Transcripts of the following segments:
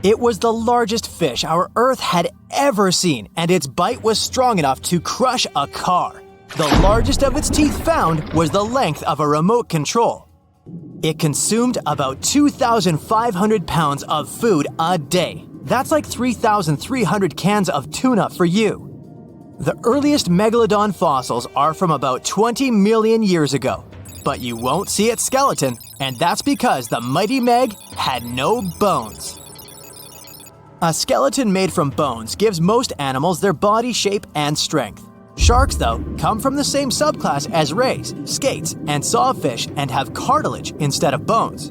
It was the largest fish our Earth had ever seen, and its bite was strong enough to crush a car. The largest of its teeth found was the length of a remote control. It consumed about 2,500 pounds of food a day. That's like 3,300 cans of tuna for you. The earliest Megalodon fossils are from about 20 million years ago, but you won't see its skeleton, and that's because the mighty Meg had no bones. A skeleton made from bones gives most animals their body shape and strength. Sharks, though, come from the same subclass as rays, skates, and sawfish and have cartilage instead of bones.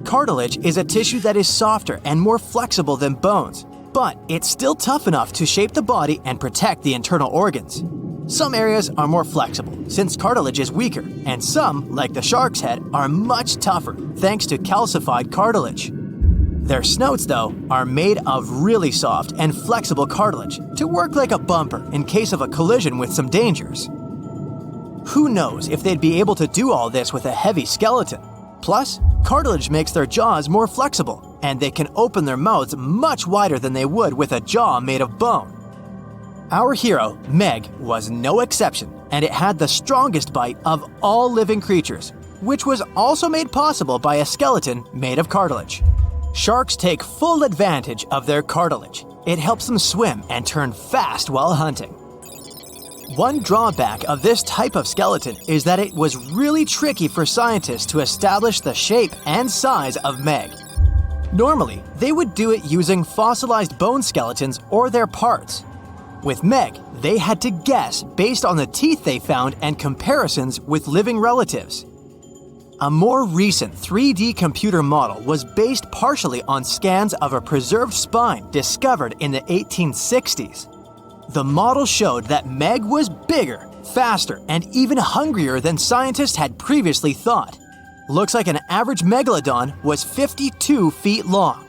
Cartilage is a tissue that is softer and more flexible than bones, but it's still tough enough to shape the body and protect the internal organs. Some areas are more flexible, since cartilage is weaker, and some, like the shark's head, are much tougher thanks to calcified cartilage. Their snouts, though, are made of really soft and flexible cartilage to work like a bumper in case of a collision with some dangers. Who knows if they'd be able to do all this with a heavy skeleton? Plus, cartilage makes their jaws more flexible, and they can open their mouths much wider than they would with a jaw made of bone. Our hero, Meg, was no exception, and it had the strongest bite of all living creatures, which was also made possible by a skeleton made of cartilage. Sharks take full advantage of their cartilage. It helps them swim and turn fast while hunting. One drawback of this type of skeleton is that it was really tricky for scientists to establish the shape and size of Meg. Normally, they would do it using fossilized bone skeletons or their parts. With Meg, they had to guess based on the teeth they found and comparisons with living relatives. A more recent 3D computer model was based partially on scans of a preserved spine discovered in the 1860s. The model showed that Meg was bigger, faster, and even hungrier than scientists had previously thought. Looks like an average Megalodon was 52 feet long.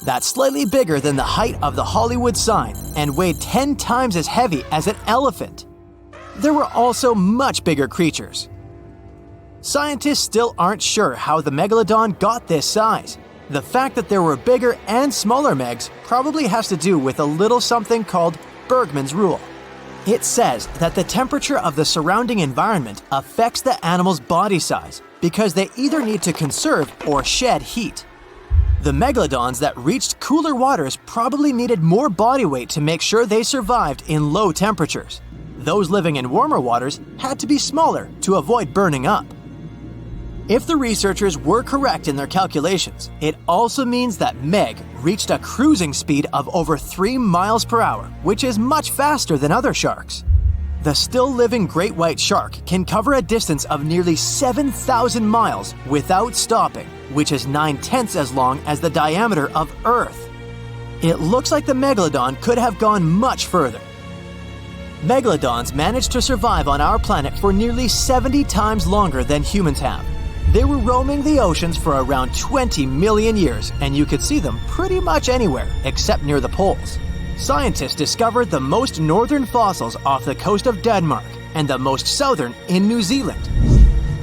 That's slightly bigger than the height of the Hollywood sign and weighed 10 times as heavy as an elephant. There were also much bigger creatures. Scientists still aren't sure how the Megalodon got this size. The fact that there were bigger and smaller Megs probably has to do with a little something called Bergmann's rule. It says that the temperature of the surrounding environment affects the animal's body size because they either need to conserve or shed heat. The Megalodons that reached cooler waters probably needed more body weight to make sure they survived in low temperatures. Those living in warmer waters had to be smaller to avoid burning up. If the researchers were correct in their calculations, it also means that Meg reached a cruising speed of over 3 miles per hour, which is much faster than other sharks. The still-living great white shark can cover a distance of nearly 7,000 miles without stopping, which is 9/10 as long as the diameter of Earth. It looks like the Megalodon could have gone much further. Megalodons managed to survive on our planet for nearly 70 times longer than humans have. They were roaming the oceans for around 20 million years, and you could see them pretty much anywhere except near the poles. Scientists discovered the most northern fossils off the coast of Denmark and the most southern in New Zealand.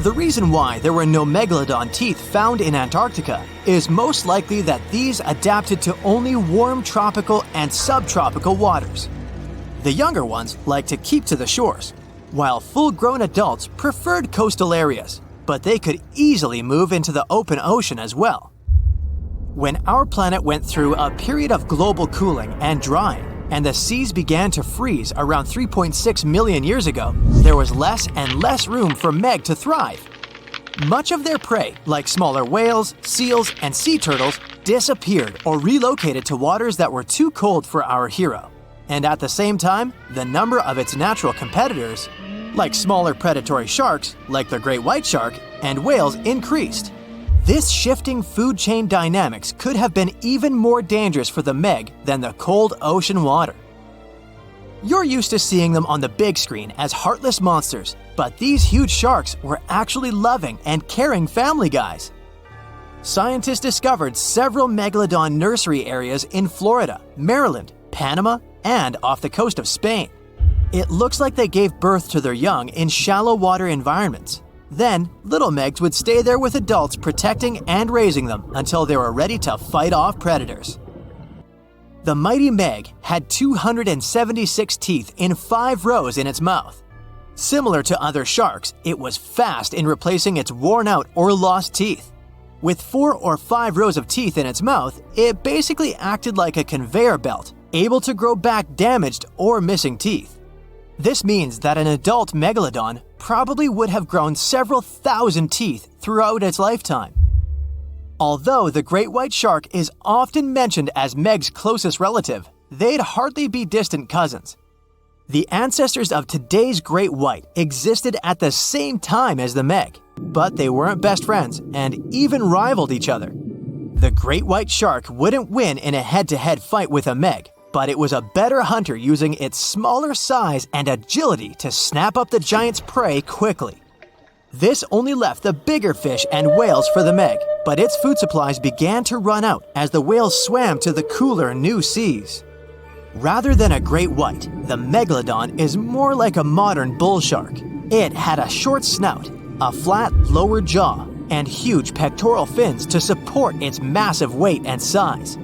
The reason why there were no Megalodon teeth found in Antarctica is most likely that these adapted to only warm tropical and subtropical waters. The younger ones like to keep to the shores, while full-grown adults preferred coastal areas, but they could easily move into the open ocean as well. When our planet went through a period of global cooling and drying, and the seas began to freeze around 3.6 million years ago, there was less and less room for Meg to thrive. Much of their prey, like smaller whales, seals, and sea turtles, disappeared or relocated to waters that were too cold for our hero. And at the same time, the number of its natural competitors, like smaller predatory sharks, like the great white shark, and whales, increased. This shifting food chain dynamics could have been even more dangerous for the Meg than the cold ocean water. You're used to seeing them on the big screen as heartless monsters, but these huge sharks were actually loving and caring family guys. Scientists discovered several Megalodon nursery areas in Florida, Maryland, Panama, and off the coast of Spain. It looks like they gave birth to their young in shallow water environments. Then, little Megs would stay there with adults protecting and raising them until they were ready to fight off predators. The mighty Meg had 276 teeth in 5 rows in its mouth. Similar to other sharks, it was fast in replacing its worn-out or lost teeth. With 4 or 5 rows of teeth in its mouth, it basically acted like a conveyor belt, able to grow back damaged or missing teeth. This means that an adult megalodon probably would have grown several thousand teeth throughout its lifetime. Although the great white shark is often mentioned as Meg's closest relative, they'd hardly be distant cousins. The ancestors of today's great white existed at the same time as the Meg, but they weren't best friends and even rivaled each other. The great white shark wouldn't win in a head-to-head fight with a Meg, but it was a better hunter using its smaller size and agility to snap up the giant's prey quickly. This only left the bigger fish and whales for the Meg, but its food supplies began to run out as the whales swam to the cooler new seas. Rather than a great white, the Megalodon is more like a modern bull shark. It had a short snout, a flat lower jaw, and huge pectoral fins to support its massive weight and size.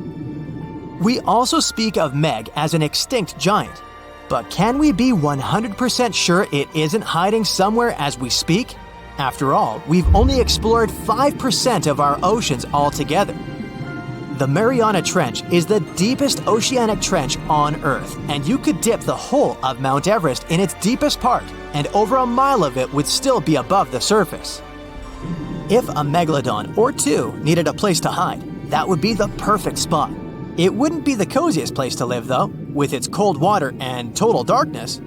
We also speak of Meg as an extinct giant, but can we be 100% sure it isn't hiding somewhere as we speak? After all, we've only explored 5% of our oceans altogether. The Mariana Trench is the deepest oceanic trench on Earth, and you could dip the whole of Mount Everest in its deepest part, and over a mile of it would still be above the surface. If a megalodon or two needed a place to hide, that would be the perfect spot. It wouldn't be the coziest place to live, though, with its cold water and total darkness.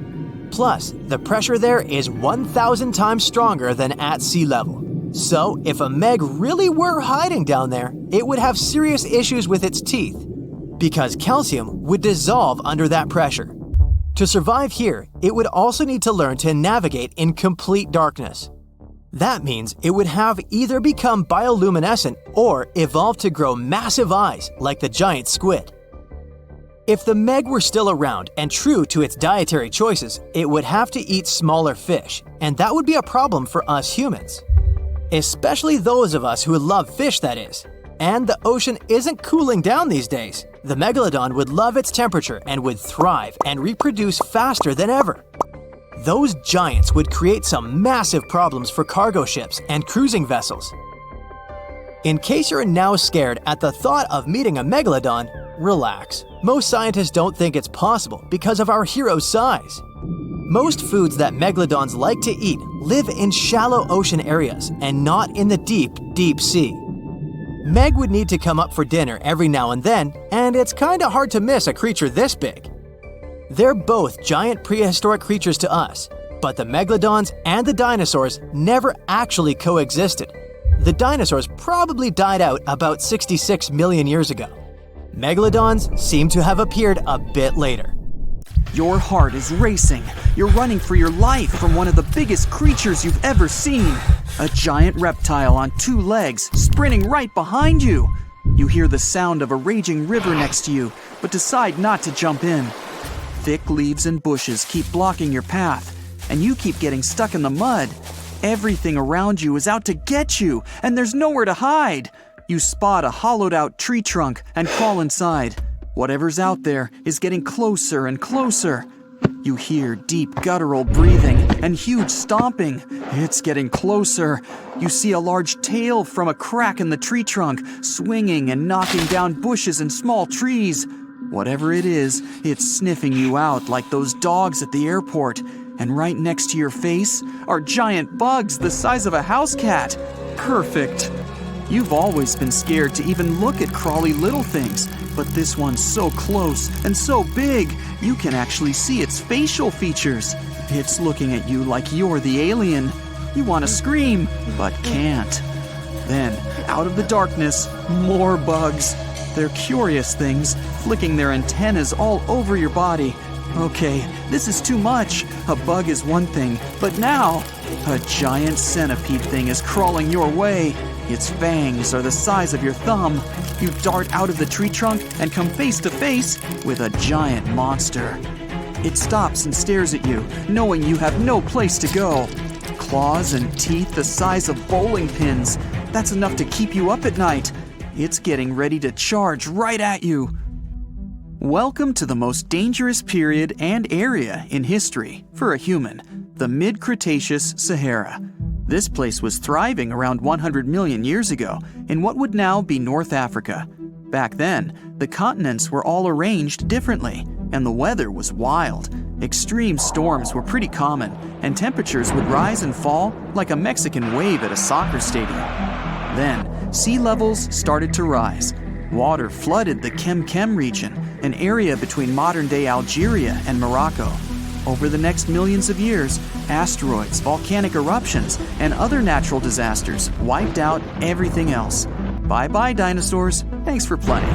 Plus, the pressure there is 1,000 times stronger than at sea level. So, if a Meg really were hiding down there, it would have serious issues with its teeth, because calcium would dissolve under that pressure. To survive here, it would also need to learn to navigate in complete darkness. That means it would have either become bioluminescent or evolve to grow massive eyes like the giant squid. If the Meg were still around and true to its dietary choices, it would have to eat smaller fish, and that would be a problem for us humans. Especially those of us who love fish, that is. And the ocean isn't cooling down these days. The Megalodon would love its temperature and would thrive and reproduce faster than ever. Those giants would create some massive problems for cargo ships and cruising vessels. In case you're now scared at the thought of meeting a Megalodon, relax. Most scientists don't think it's possible because of our hero's size. Most foods that megalodons like to eat live in shallow ocean areas and not in the deep, deep sea. Meg would need to come up for dinner every now and then, and it's kinda hard to miss a creature this big. They're both giant prehistoric creatures to us, but the megalodons and the dinosaurs never actually coexisted. The dinosaurs probably died out about 66 million years ago. Megalodons seem to have appeared a bit later. Your heart is racing. You're running for your life from one of the biggest creatures you've ever seen. A giant reptile on 2 legs, sprinting right behind you. You hear the sound of a raging river next to you, but decide not to jump in. Thick leaves and bushes keep blocking your path, and you keep getting stuck in the mud. Everything around you is out to get you, and there's nowhere to hide. You spot a hollowed-out tree trunk and crawl inside. Whatever's out there is getting closer and closer. You hear deep guttural breathing and huge stomping. It's getting closer. You see a large tail from a crack in the tree trunk, swinging and knocking down bushes and small trees. Whatever it is, it's sniffing you out like those dogs at the airport. And right next to your face are giant bugs the size of a house cat. Perfect. You've always been scared to even look at crawly little things, but this one's so close and so big, you can actually see its facial features. It's looking at you like you're the alien. You want to scream, but can't. Then, out of the darkness, more bugs. They're curious things, flicking their antennas all over your body. Okay, this is too much. A bug is one thing, but now, a giant centipede thing is crawling your way. Its fangs are the size of your thumb. You dart out of the tree trunk and come face to face with a giant monster. It stops and stares at you, knowing you have no place to go. Claws and teeth the size of bowling pins. That's enough to keep you up at night. It's getting ready to charge right at you. Welcome to the most dangerous period and area in history for a human, the Mid-Cretaceous Sahara. This place was thriving around 100 million years ago in what would now be North Africa. Back then, the continents were all arranged differently, and the weather was wild. Extreme storms were pretty common, and temperatures would rise and fall like a Mexican wave at a soccer stadium. Then, sea levels started to rise. Water flooded the Kem region, an area between modern-day Algeria and Morocco. Over the next millions of years, asteroids, volcanic eruptions, and other natural disasters wiped out everything else. Bye-bye, dinosaurs. Thanks for playing.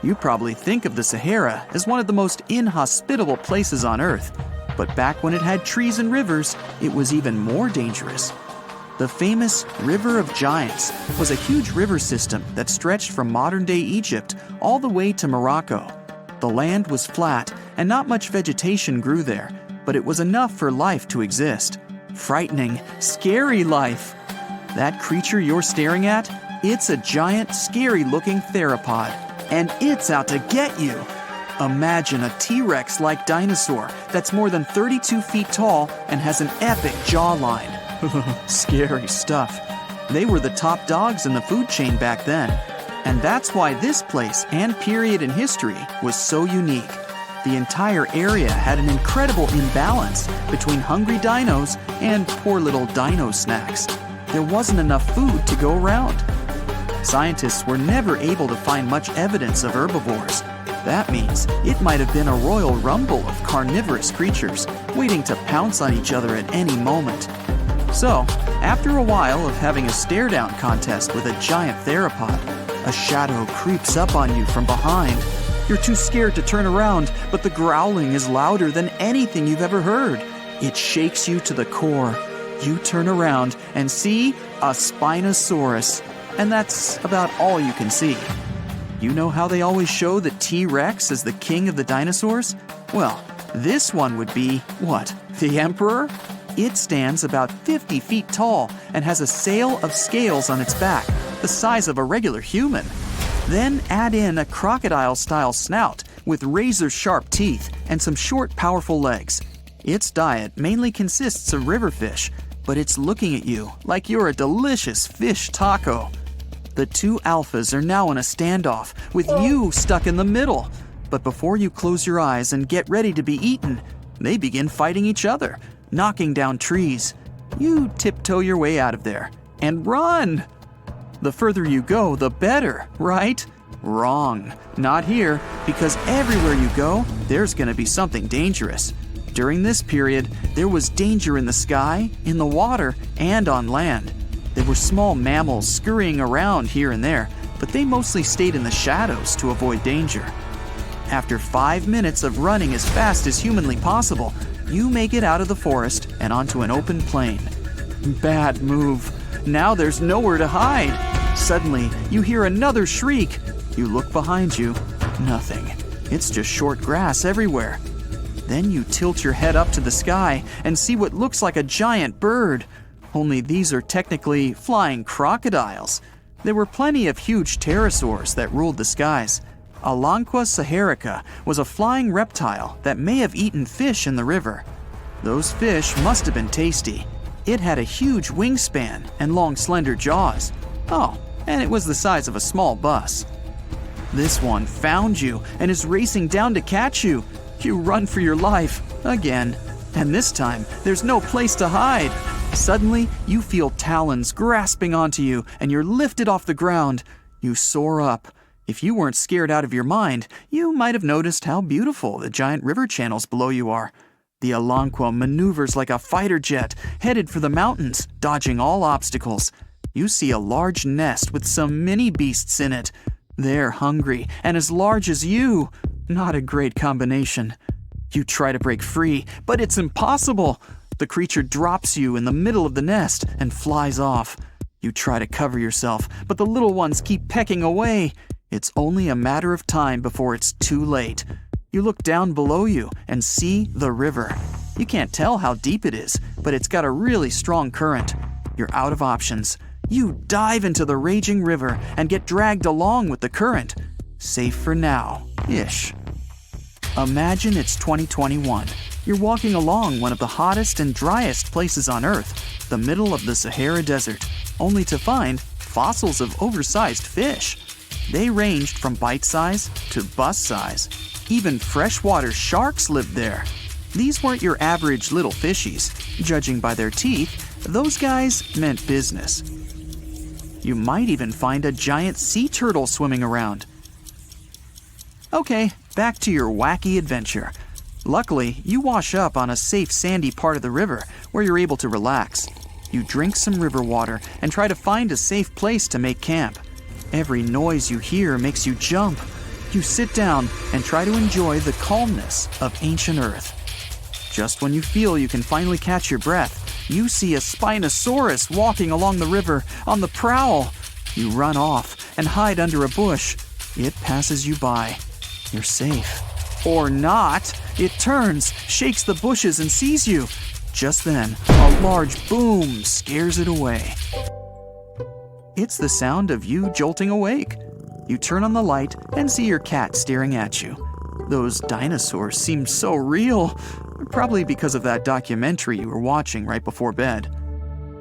You probably think of the Sahara as one of the most inhospitable places on Earth, but back when it had trees and rivers, it was even more dangerous. The famous River of Giants was a huge river system that stretched from modern-day Egypt all the way to Morocco. The land was flat and not much vegetation grew there, but it was enough for life to exist. Frightening, scary life. That creature you're staring at, it's a giant, scary-looking theropod, and it's out to get you. Imagine a T-Rex-like dinosaur that's more than 32 feet tall and has an epic jawline. Scary stuff. They were the top dogs in the food chain back then. And that's why this place and period in history was so unique. The entire area had an incredible imbalance between hungry dinos and poor little dino snacks. There wasn't enough food to go around. Scientists were never able to find much evidence of herbivores. That means it might have been a royal rumble of carnivorous creatures waiting to pounce on each other at any moment. So, after a while of having a stare-down contest with a giant theropod, a shadow creeps up on you from behind. You're too scared to turn around, but the growling is louder than anything you've ever heard. It shakes you to the core. You turn around and see a Spinosaurus, and that's about all you can see. You know how they always show the T-Rex as the king of the dinosaurs? Well, this one would be, what, the emperor? It stands about 50 feet tall and has a sail of scales on its back, the size of a regular human. Then add in a crocodile-style snout with razor-sharp teeth and some short, powerful legs. Its diet mainly consists of river fish, but it's looking at you like you're a delicious fish taco. The two alphas are now in a standoff, with you stuck in the middle. But before you close your eyes and get ready to be eaten, they begin fighting each other, knocking down trees. You tiptoe your way out of there and run. The further you go, the better, right? Wrong. Not here, because everywhere you go, there's going to be something dangerous. During this period, there was danger in the sky, in the water, and on land. There were small mammals scurrying around here and there, but they mostly stayed in the shadows to avoid danger. After 5 minutes of running as fast as humanly possible, you make it out of the forest and onto an open plain. Bad move. Now there's nowhere to hide. Suddenly, you hear another shriek. You look behind you. Nothing. It's just short grass everywhere. Then you tilt your head up to the sky and see what looks like a giant bird. Only these are technically flying crocodiles. There were plenty of huge pterosaurs that ruled the skies. Allosaurus saharica was a flying reptile that may have eaten fish in the river. Those fish must have been tasty. It had a huge wingspan and long, slender jaws. Oh, and it was the size of a small bus. This one found you and is racing down to catch you. You run for your life, again. And this time, there's no place to hide. Suddenly, you feel talons grasping onto you and you're lifted off the ground. You soar up. If you weren't scared out of your mind, you might have noticed how beautiful the giant river channels below you are. The Alonqua maneuvers like a fighter jet, headed for the mountains, dodging all obstacles. You see a large nest with some mini beasts in it. They're hungry and as large as you. Not a great combination. You try to break free, but it's impossible. The creature drops you in the middle of the nest and flies off. You try to cover yourself, but the little ones keep pecking away. It's only a matter of time before it's too late. You look down below you and see the river. You can't tell how deep it is, but it's got a really strong current. You're out of options. You dive into the raging river and get dragged along with the current. Safe for now, ish. Imagine it's 2021. You're walking along one of the hottest and driest places on Earth, the middle of the Sahara Desert, only to find fossils of oversized fish. They ranged from bite size to bus size. Even freshwater sharks lived there. These weren't your average little fishies. Judging by their teeth, those guys meant business. You might even find a giant sea turtle swimming around. Okay, back to your wacky adventure. Luckily, you wash up on a safe sandy part of the river where you're able to relax. You drink some river water and try to find a safe place to make camp. Every noise you hear makes you jump. You sit down and try to enjoy the calmness of ancient Earth. Just when you feel you can finally catch your breath, you see a Spinosaurus walking along the river on the prowl. You run off and hide under a bush. It passes you by. You're safe. Or not. It turns, shakes the bushes, and sees you. Just then, a large boom scares it away. It's the sound of you jolting awake. You turn on the light and see your cat staring at you. Those dinosaurs seem so real, probably because of that documentary you were watching right before bed.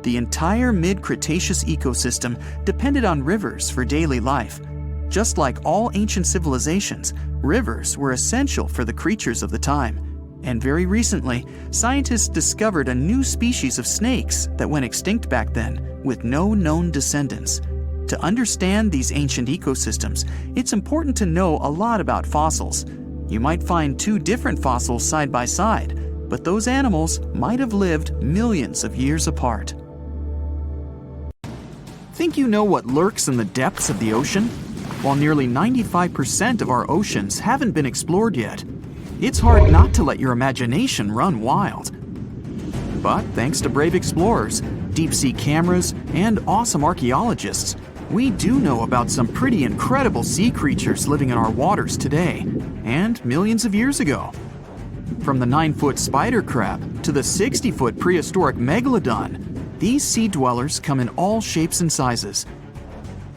The entire Mid-Cretaceous ecosystem depended on rivers for daily life. Just like all ancient civilizations, rivers were essential for the creatures of the time. And very recently, scientists discovered a new species of snakes that went extinct back then, with no known descendants. To understand these ancient ecosystems, it's important to know a lot about fossils. You might find two different fossils side by side, but those animals might have lived millions of years apart. Think you know what lurks in the depths of the ocean? While nearly 95% of our oceans haven't been explored yet, it's hard not to let your imagination run wild. But thanks to brave explorers, deep-sea cameras, and awesome archaeologists, we do know about some pretty incredible sea creatures living in our waters today, and millions of years ago. From the 9-foot spider crab to the 60-foot prehistoric Megalodon, these sea dwellers come in all shapes and sizes.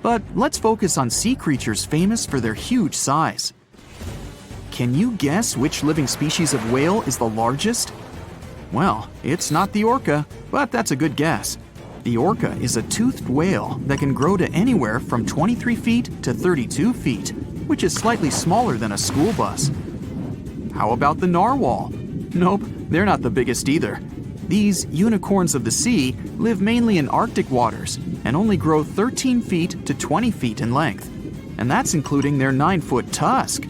But let's focus on sea creatures famous for their huge size. Can you guess which living species of whale is the largest? Well, it's not the orca, but that's a good guess. The orca is a toothed whale that can grow to anywhere from 23 feet to 32 feet, which is slightly smaller than a school bus. How about the narwhal? Nope, they're not the biggest either. These unicorns of the sea live mainly in Arctic waters and only grow 13 feet to 20 feet in length, and that's including their 9-foot tusk.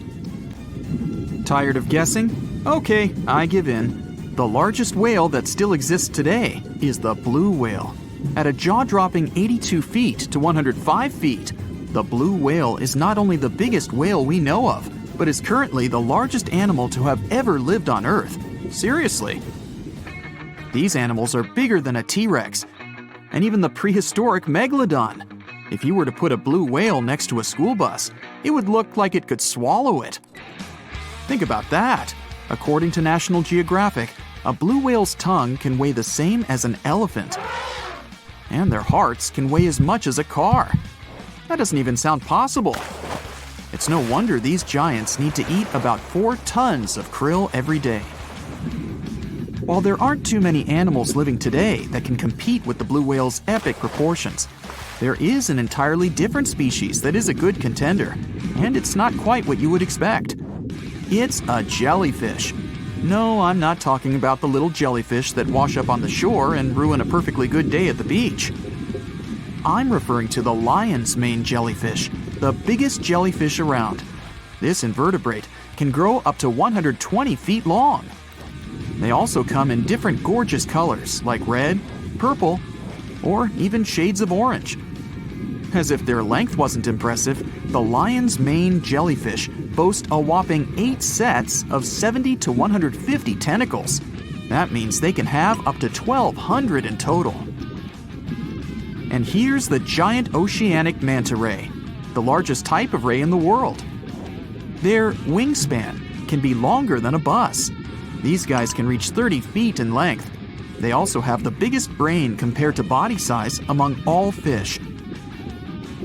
Tired of guessing? Okay, I give in. The largest whale that still exists today is the blue whale. At a jaw-dropping 82 feet to 105 feet, the blue whale is not only the biggest whale we know of, but is currently the largest animal to have ever lived on Earth. Seriously. These animals are bigger than a T-Rex, and even the prehistoric Megalodon. If you were to put a blue whale next to a school bus, it would look like it could swallow it. Think about that. According to National Geographic, a blue whale's tongue can weigh the same as an elephant. And their hearts can weigh as much as a car. That doesn't even sound possible. It's no wonder these giants need to eat about 4 tons of krill every day. While there aren't too many animals living today that can compete with the blue whale's epic proportions, there is an entirely different species that is a good contender, and it's not quite what you would expect. It's a jellyfish. No, I'm not talking about the little jellyfish that wash up on the shore and ruin a perfectly good day at the beach. I'm referring to the lion's mane jellyfish, the biggest jellyfish around. This invertebrate can grow up to 120 feet long. They also come in different gorgeous colors like red, purple, or even shades of orange. As if their length wasn't impressive, the lion's mane jellyfish boast a whopping 8 sets of 70 to 150 tentacles. That means they can have up to 1,200 in total. And here's the giant oceanic manta ray, the largest type of ray in the world. Their wingspan can be longer than a bus. These guys can reach 30 feet in length. They also have the biggest brain compared to body size among all fish.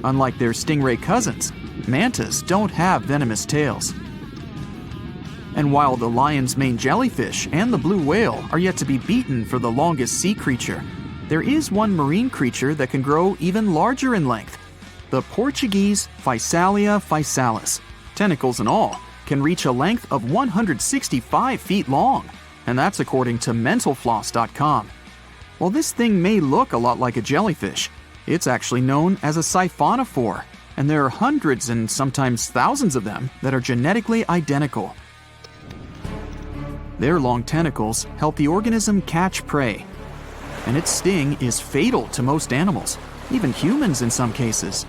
Unlike their stingray cousins, mantas don't have venomous tails. And while the lion's mane jellyfish and the blue whale are yet to be beaten for the longest sea creature, there is one marine creature that can grow even larger in length. The Portuguese Physalia physalis, tentacles and all, can reach a length of 165 feet long, and that's according to mentalfloss.com. While this thing may look a lot like a jellyfish, it's actually known as a siphonophore, and there are hundreds and sometimes thousands of them that are genetically identical. Their long tentacles help the organism catch prey, and its sting is fatal to most animals, even humans in some cases.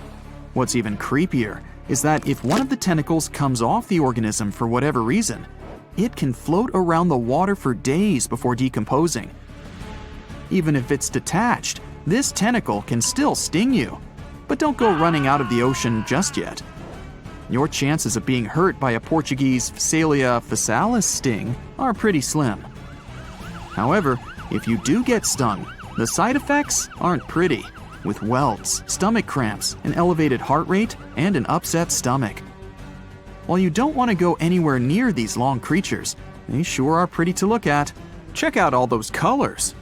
What's even creepier is that if one of the tentacles comes off the organism for whatever reason, it can float around the water for days before decomposing. Even if it's detached, this tentacle can still sting you. But don't go running out of the ocean just yet. Your chances of being hurt by a Portuguese Physalia physalis sting are pretty slim. However, if you do get stung, the side effects aren't pretty, with welts, stomach cramps, an elevated heart rate, and an upset stomach. While you don't want to go anywhere near these long creatures, they sure are pretty to look at. Check out all those colors.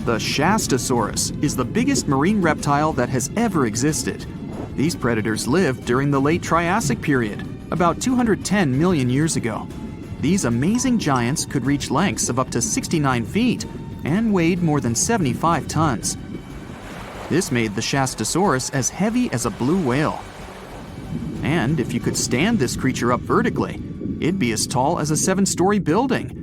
The Shastasaurus is the biggest marine reptile that has ever existed. These predators lived during the late Triassic period, about 210 million years ago. These amazing giants could reach lengths of up to 69 feet and weighed more than 75 tons. This made the Shastasaurus as heavy as a blue whale. And if you could stand this creature up vertically, it'd be as tall as a 7-story building.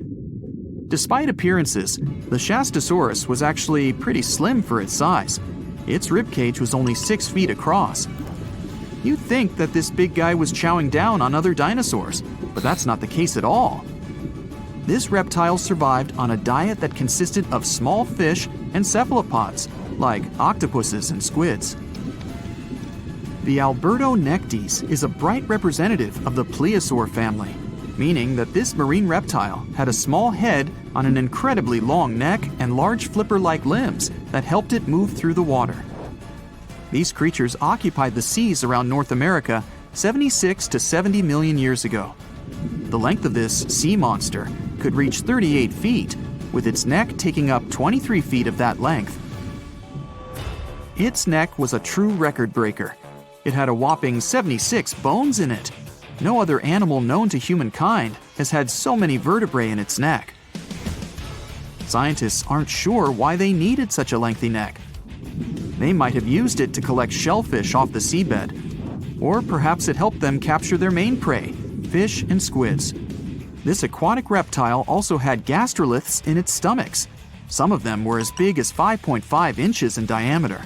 Despite appearances, the Shastasaurus was actually pretty slim for its size. Its ribcage was only 6 feet across. You'd think that this big guy was chowing down on other dinosaurs, but that's not the case at all. This reptile survived on a diet that consisted of small fish and cephalopods, like octopuses and squids. The Albertonectes is a bright representative of the plesiosaur family, meaning that this marine reptile had a small head on an incredibly long neck and large flipper-like limbs that helped it move through the water. These creatures occupied the seas around North America 76 to 70 million years ago. The length of this sea monster could reach 38 feet, with its neck taking up 23 feet of that length. Its neck was a true record breaker. It had a whopping 76 bones in it. No other animal known to humankind has had so many vertebrae in its neck. Scientists aren't sure why they needed such a lengthy neck. They might have used it to collect shellfish off the seabed, or perhaps it helped them capture their main prey, fish and squids. This aquatic reptile also had gastroliths in its stomachs. Some of them were as big as 5.5 inches in diameter.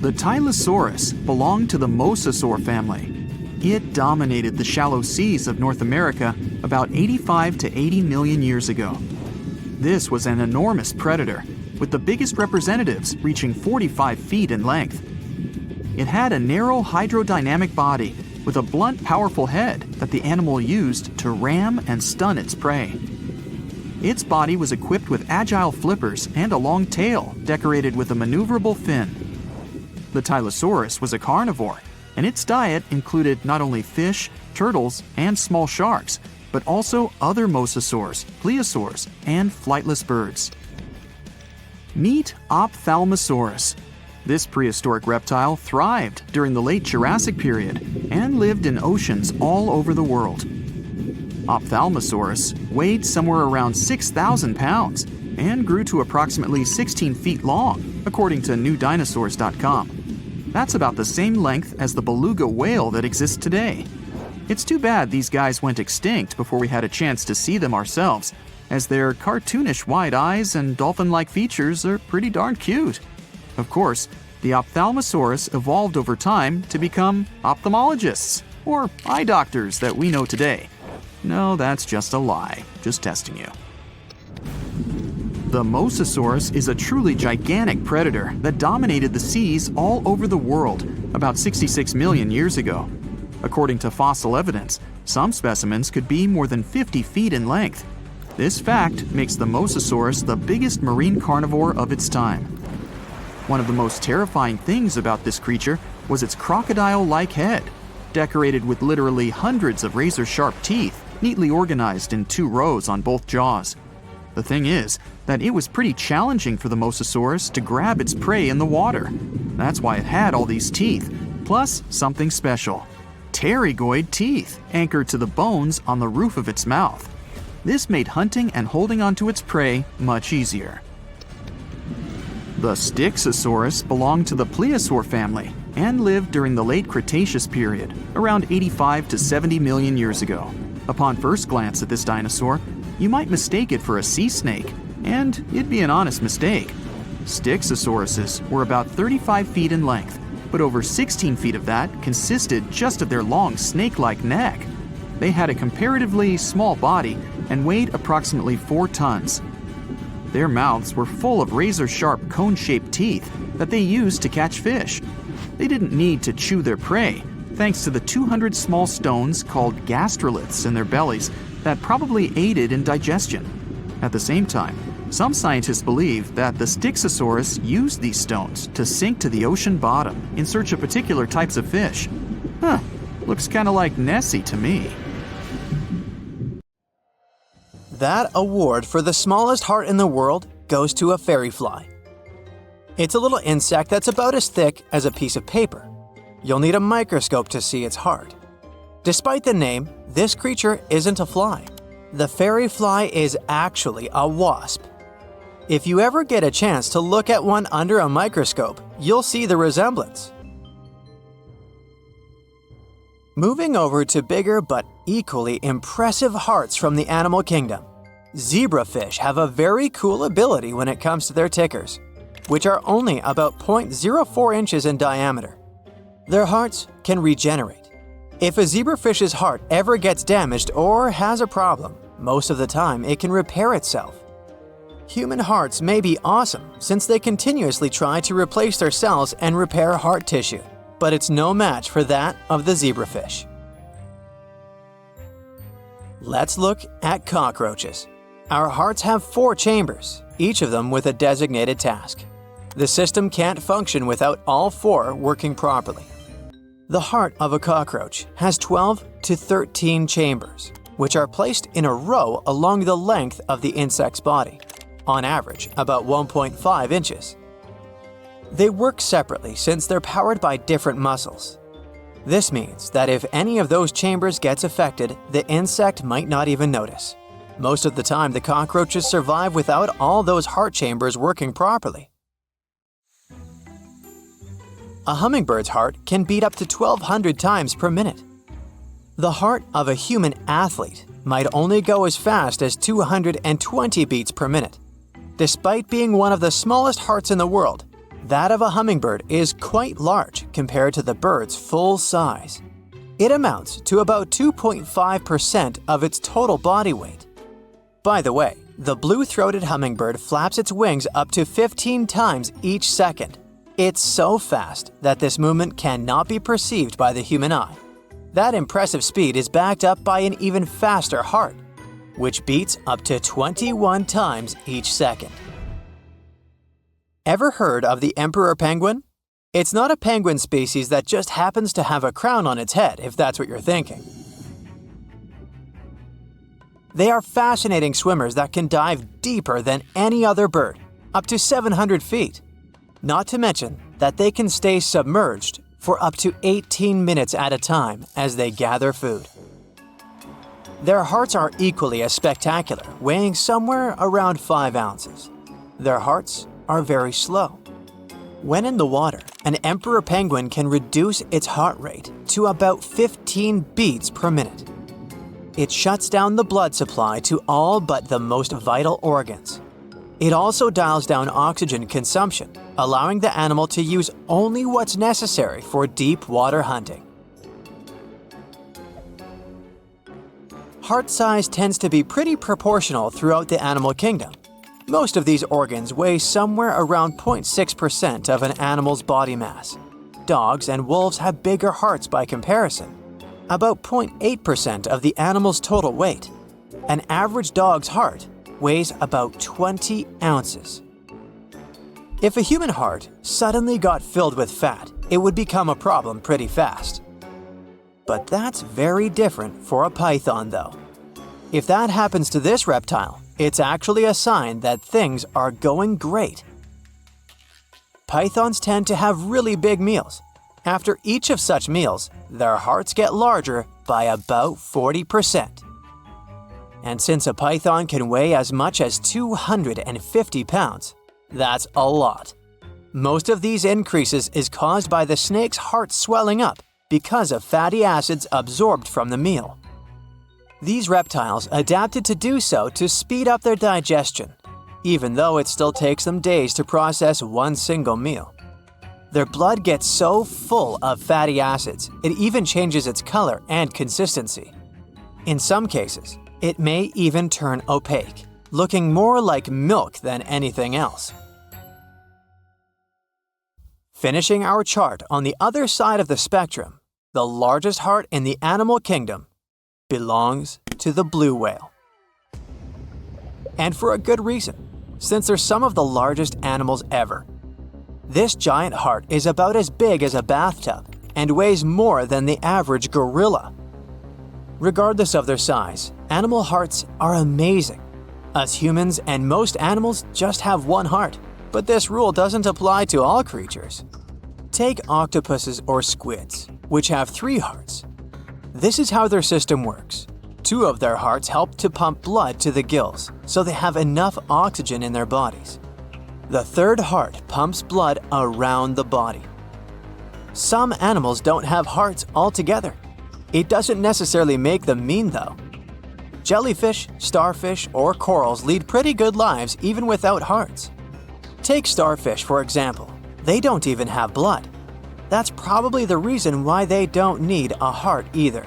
The Tylosaurus belonged to the Mosasaur family. It dominated the shallow seas of North America about 85 to 80 million years ago. This was an enormous predator, with the biggest representatives reaching 45 feet in length. It had a narrow hydrodynamic body with a blunt, powerful head that the animal used to ram and stun its prey. Its body was equipped with agile flippers and a long tail decorated with a maneuverable fin. The Tylosaurus was a carnivore, and its diet included not only fish, turtles, and small sharks, but also other mosasaurs, plesiosaurs, and flightless birds. Meet Ophthalmosaurus. This prehistoric reptile thrived during the late Jurassic period and lived in oceans all over the world. Ophthalmosaurus weighed somewhere around 6,000 pounds and grew to approximately 16 feet long, according to newdinosaurs.com. That's about the same length as the beluga whale that exists today. It's too bad these guys went extinct before we had a chance to see them ourselves, as their cartoonish wide eyes and dolphin-like features are pretty darn cute. Of course, the Ophthalmosaurus evolved over time to become ophthalmologists, or eye doctors that we know today. No, that's just a lie. Just testing you. The Mosasaurus is a truly gigantic predator that dominated the seas all over the world about 66 million years ago. According to fossil evidence, some specimens could be more than 50 feet in length. This fact makes the Mosasaurus the biggest marine carnivore of its time. One of the most terrifying things about this creature was its crocodile-like head, decorated with literally hundreds of razor-sharp teeth, neatly organized in 2 rows on both jaws. The thing is that it was pretty challenging for the Mosasaurus to grab its prey in the water. That's why it had all these teeth, plus something special: pterygoid teeth anchored to the bones on the roof of its mouth. This made hunting and holding onto its prey much easier. The Styxosaurus belonged to the plesiosaur family and lived during the late Cretaceous period, around 85 to 70 million years ago. Upon first glance at this dinosaur, you might mistake it for a sea snake, and it'd be an honest mistake. Styxosauruses were about 35 feet in length, but over 16 feet of that consisted just of their long snake-like neck. They had a comparatively small body and weighed approximately 4 tons. Their mouths were full of razor-sharp cone-shaped teeth that they used to catch fish. They didn't need to chew their prey, thanks to the 200 small stones called gastroliths in their bellies that probably aided in digestion. At the same time, some scientists believe that the Styxosaurus used these stones to sink to the ocean bottom in search of particular types of fish. Looks kind of like Nessie to me. That award for the smallest heart in the world goes to a fairy fly. It's a little insect that's about as thick as a piece of paper. You'll need a microscope to see its heart. Despite the name, this creature isn't a fly. The fairy fly is actually a wasp. If you ever get a chance to look at one under a microscope, you'll see the resemblance. Moving over to bigger but equally impressive hearts from the animal kingdom, zebrafish have a very cool ability when it comes to their tickers, which are only about 0.04 inches in diameter. Their hearts can regenerate. If a zebrafish's heart ever gets damaged or has a problem, most of the time it can repair itself. Human hearts may be awesome since they continuously try to replace their cells and repair heart tissue, but it's no match for that of the zebrafish. Let's look at cockroaches. Our hearts have 4 chambers, each of them with a designated task. The system can't function without all 4 working properly. The heart of a cockroach has 12 to 13 chambers, which are placed in a row along the length of the insect's body, on average about 1.5 inches. They work separately since they're powered by different muscles. This means that if any of those chambers gets affected, the insect might not even notice. Most of the time, the cockroaches survive without all those heart chambers working properly. A hummingbird's heart can beat up to 1,200 times per minute. The heart of a human athlete might only go as fast as 220 beats per minute. Despite being one of the smallest hearts in the world, that of a hummingbird is quite large compared to the bird's full size. It amounts to about 2.5% of its total body weight. By the way, the blue-throated hummingbird flaps its wings up to 15 times each second. It's so fast that this movement cannot be perceived by the human eye. That impressive speed is backed up by an even faster heart, which beats up to 21 times each second. Ever heard of the emperor penguin? It's not a penguin species that just happens to have a crown on its head, if that's what you're thinking. They are fascinating swimmers that can dive deeper than any other bird, up to 700 feet. Not to mention that they can stay submerged for up to 18 minutes at a time as they gather food. Their hearts are equally as spectacular, weighing somewhere around 5 ounces. Their hearts are very slow. When in the water, an emperor penguin can reduce its heart rate to about 15 beats per minute. It shuts down the blood supply to all but the most vital organs. It also dials down oxygen consumption, allowing the animal to use only what's necessary for deep water hunting. Heart size tends to be pretty proportional throughout the animal kingdom. Most of these organs weigh somewhere around 0.6% of an animal's body mass. Dogs and wolves have bigger hearts by comparison, about 0.8% of the animal's total weight. An average dog's heart weighs about 20 ounces. If a human heart suddenly got filled with fat, it would become a problem pretty fast. But that's very different for a python though. If that happens to this reptile, it's actually a sign that things are going great. Pythons tend to have really big meals. After each of such meals, their hearts get larger by about 40%. And since a python can weigh as much as 250 pounds, that's a lot. Most of these increases is caused by the snake's heart swelling up because of fatty acids absorbed from the meal. These reptiles adapted to do so to speed up their digestion, even though it still takes them days to process one single meal. Their blood gets so full of fatty acids, it even changes its color and consistency. In some cases, it may even turn opaque, looking more like milk than anything else. Finishing our chart on the other side of the spectrum, the largest heart in the animal kingdom belongs to the blue whale. And for a good reason, since they're some of the largest animals ever. This giant heart is about as big as a bathtub and weighs more than the average gorilla. Regardless of their size, animal hearts are amazing. Us humans and most animals just have one heart, but this rule doesn't apply to all creatures. Take octopuses or squids, which have 3 hearts. This is how their system works. 2 of their hearts help to pump blood to the gills, so they have enough oxygen in their bodies. The 3rd heart pumps blood around the body. Some animals don't have hearts altogether. It doesn't necessarily make them mean though. Jellyfish, starfish, or corals lead pretty good lives even without hearts. Take starfish for example. They don't even have blood. That's probably the reason why they don't need a heart either.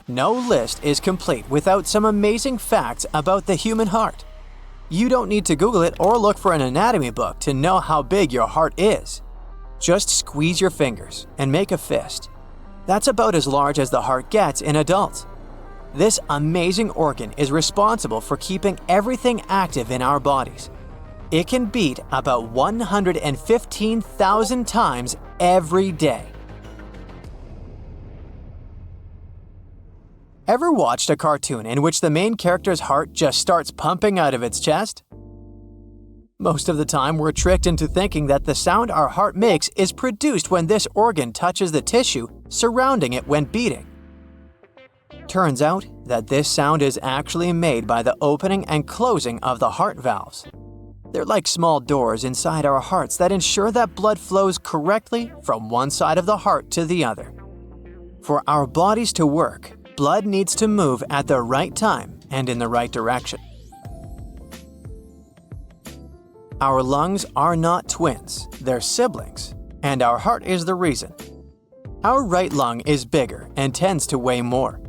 No list is complete without some amazing facts about the human heart. You don't need to Google it or look for an anatomy book to know how big your heart is. Just squeeze your fingers and make a fist. That's about as large as the heart gets in adults. This amazing organ is responsible for keeping everything active in our bodies. It can beat about 115,000 times every day. Ever watched a cartoon in which the main character's heart just starts pumping out of its chest? Most of the time, we're tricked into thinking that the sound our heart makes is produced when this organ touches the tissue surrounding it when beating. Turns out that this sound is actually made by the opening and closing of the heart valves. They're like small doors inside our hearts that ensure that blood flows correctly from one side of the heart to the other. For our bodies to work, blood needs to move at the right time and in the right direction. Our lungs are not twins, they're siblings, and our heart is the reason. Our right lung is bigger and tends to weigh more,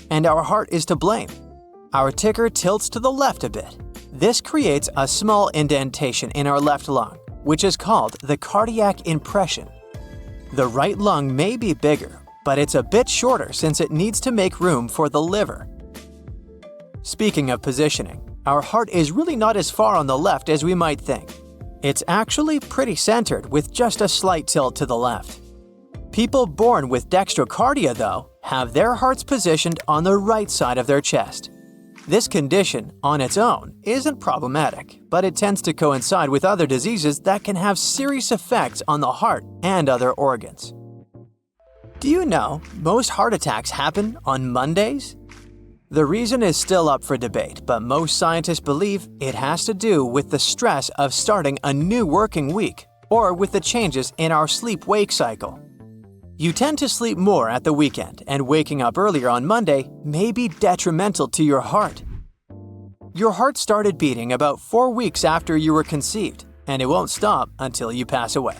and our heart is to blame. Our ticker tilts to the left a bit. This creates a small indentation in our left lung, which is called the cardiac impression. The right lung may be bigger, but it's a bit shorter since it needs to make room for the liver. Speaking of positioning, our heart is really not as far on the left as we might think. It's actually pretty centered with just a slight tilt to the left. People born with dextrocardia, though, have their hearts positioned on the right side of their chest. This condition, on its own, isn't problematic, but it tends to coincide with other diseases that can have serious effects on the heart and other organs. Do you know most heart attacks happen on Mondays? The reason is still up for debate, but most scientists believe it has to do with the stress of starting a new working week or with the changes in our sleep-wake cycle. You tend to sleep more at the weekend, and waking up earlier on Monday may be detrimental to your heart. Your heart started beating about 4 weeks after you were conceived, and it won't stop until you pass away.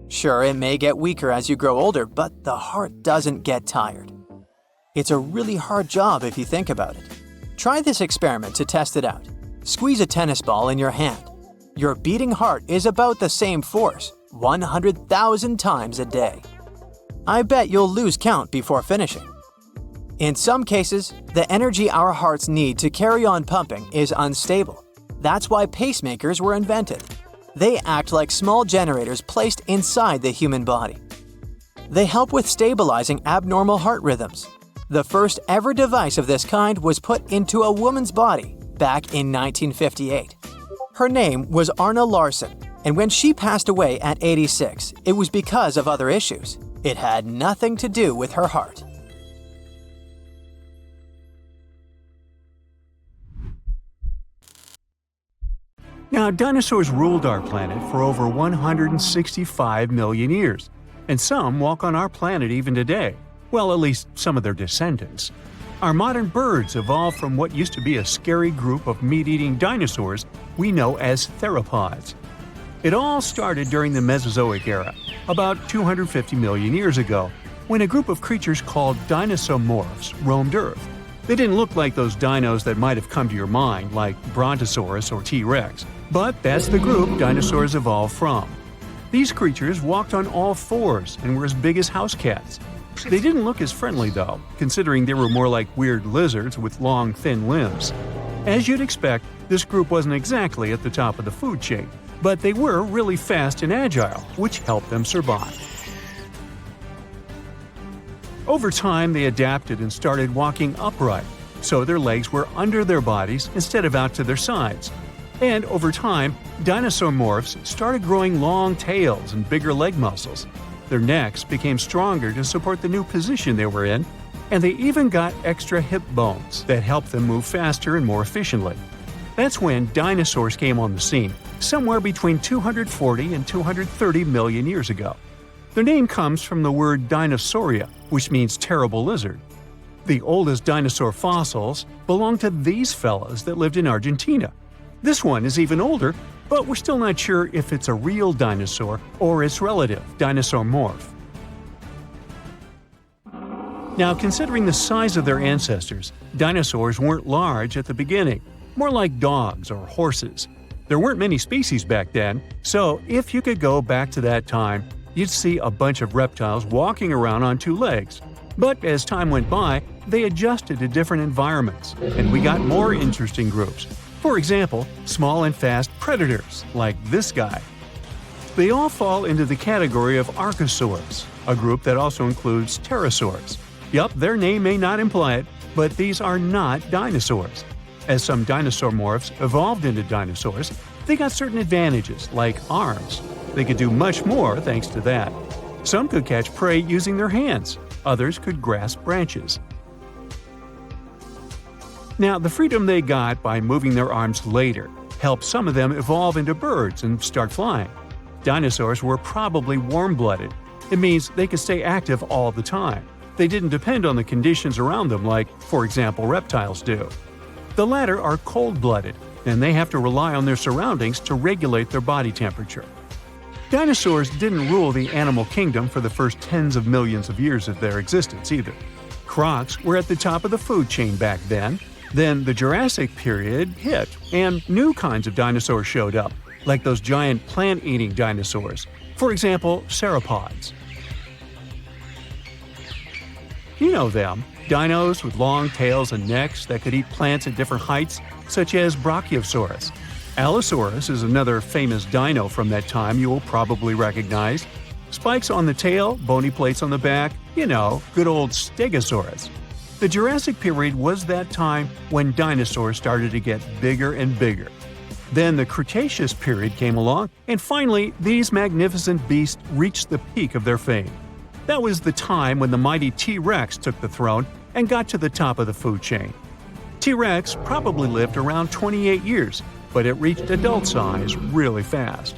Sure, it may get weaker as you grow older, but the heart doesn't get tired. It's a really hard job if you think about it. Try this experiment to test it out. Squeeze a tennis ball in your hand. Your beating heart is about the same force, 100,000 times a day. I bet you'll lose count before finishing. In some cases, the energy our hearts need to carry on pumping is unstable. That's why pacemakers were invented. They act like small generators placed inside the human body. They help with stabilizing abnormal heart rhythms. The first ever device of this kind was put into a woman's body back in 1958. Her name was Arna Larson, and when she passed away at 86, it was because of other issues. It had nothing to do with her heart. Now, dinosaurs ruled our planet for over 165 million years, and some walk on our planet even today. Well, at least some of their descendants. Our modern birds evolved from what used to be a scary group of meat-eating dinosaurs we know as theropods. It all started during the Mesozoic era, about 250 million years ago, when a group of creatures called dinosaurs roamed Earth. They didn't look like those dinos that might have come to your mind, like Brontosaurus or T-Rex, but that's the group dinosaurs evolved from. These creatures walked on all fours and were as big as house cats. They didn't look as friendly though, considering they were more like weird lizards with long, thin limbs. As you'd expect, this group wasn't exactly at the top of the food chain, but they were really fast and agile, which helped them survive. Over time, they adapted and started walking upright, so their legs were under their bodies instead of out to their sides. And over time, dinosaur started growing long tails and bigger leg muscles. Their necks became stronger to support the new position they were in, and they even got extra hip bones that helped them move faster and more efficiently. That's when dinosaurs came on the scene, somewhere between 240 and 230 million years ago. Their name comes from the word dinosauria, which means terrible lizard. The oldest dinosaur fossils belong to these fellas that lived in Argentina. This one is even older, but we're still not sure if it's a real dinosaur or its relative, dinosaur morph. Now, considering the size of their ancestors, dinosaurs weren't large at the beginning, more like dogs or horses. There weren't many species back then, so if you could go back to that time, you'd see a bunch of reptiles walking around on two legs. But as time went by, they adjusted to different environments, and we got more interesting groups. For example, small and fast predators, like this guy. They all fall into the category of archosaurs, a group that also includes pterosaurs. Yup, their name may not imply it, but these are not dinosaurs. As some dinosaur morphs evolved into dinosaurs, they got certain advantages, like arms. They could do much more thanks to that. Some could catch prey using their hands, others could grasp branches. Now, the freedom they got by moving their arms later helped some of them evolve into birds and start flying. Dinosaurs were probably warm-blooded. It means they could stay active all the time. They didn't depend on the conditions around them like, for example, reptiles do. The latter are cold-blooded, and they have to rely on their surroundings to regulate their body temperature. Dinosaurs didn't rule the animal kingdom for the first tens of millions of years of their existence either. Crocs were at the top of the food chain back then. Then the Jurassic period hit, and new kinds of dinosaurs showed up, like those giant plant-eating dinosaurs, for example, sauropods. You know them, dinos with long tails and necks that could eat plants at different heights, such as Brachiosaurus. Allosaurus is another famous dino from that time you will probably recognize. Spikes on the tail, bony plates on the back, good old Stegosaurus. The Jurassic period was that time when dinosaurs started to get bigger and bigger. Then the Cretaceous period came along, and finally, these magnificent beasts reached the peak of their fame. That was the time when the mighty T-Rex took the throne and got to the top of the food chain. T-Rex probably lived around 28 years, but it reached adult size really fast.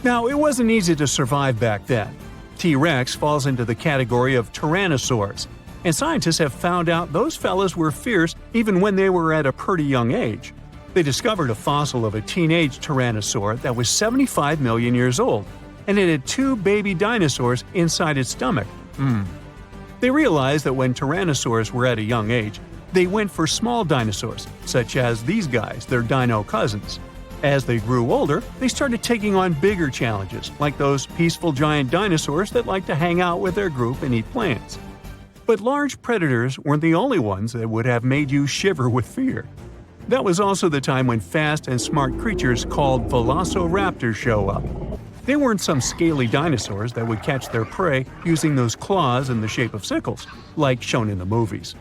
Now, it wasn't easy to survive back then. T-Rex falls into the category of tyrannosaurs, and scientists have found out those fellas were fierce even when they were at a pretty young age. They discovered a fossil of a teenage tyrannosaur that was 75 million years old, and it had two baby dinosaurs inside its stomach. They realized that when tyrannosaurs were at a young age, they went for small dinosaurs, such as these guys, their dino cousins. As they grew older, they started taking on bigger challenges, like those peaceful giant dinosaurs that like to hang out with their group and eat plants. But large predators weren't the only ones that would have made you shiver with fear. That was also the time when fast and smart creatures called velociraptors show up. They weren't some scaly dinosaurs that would catch their prey using those claws in the shape of sickles, like shown in the movies.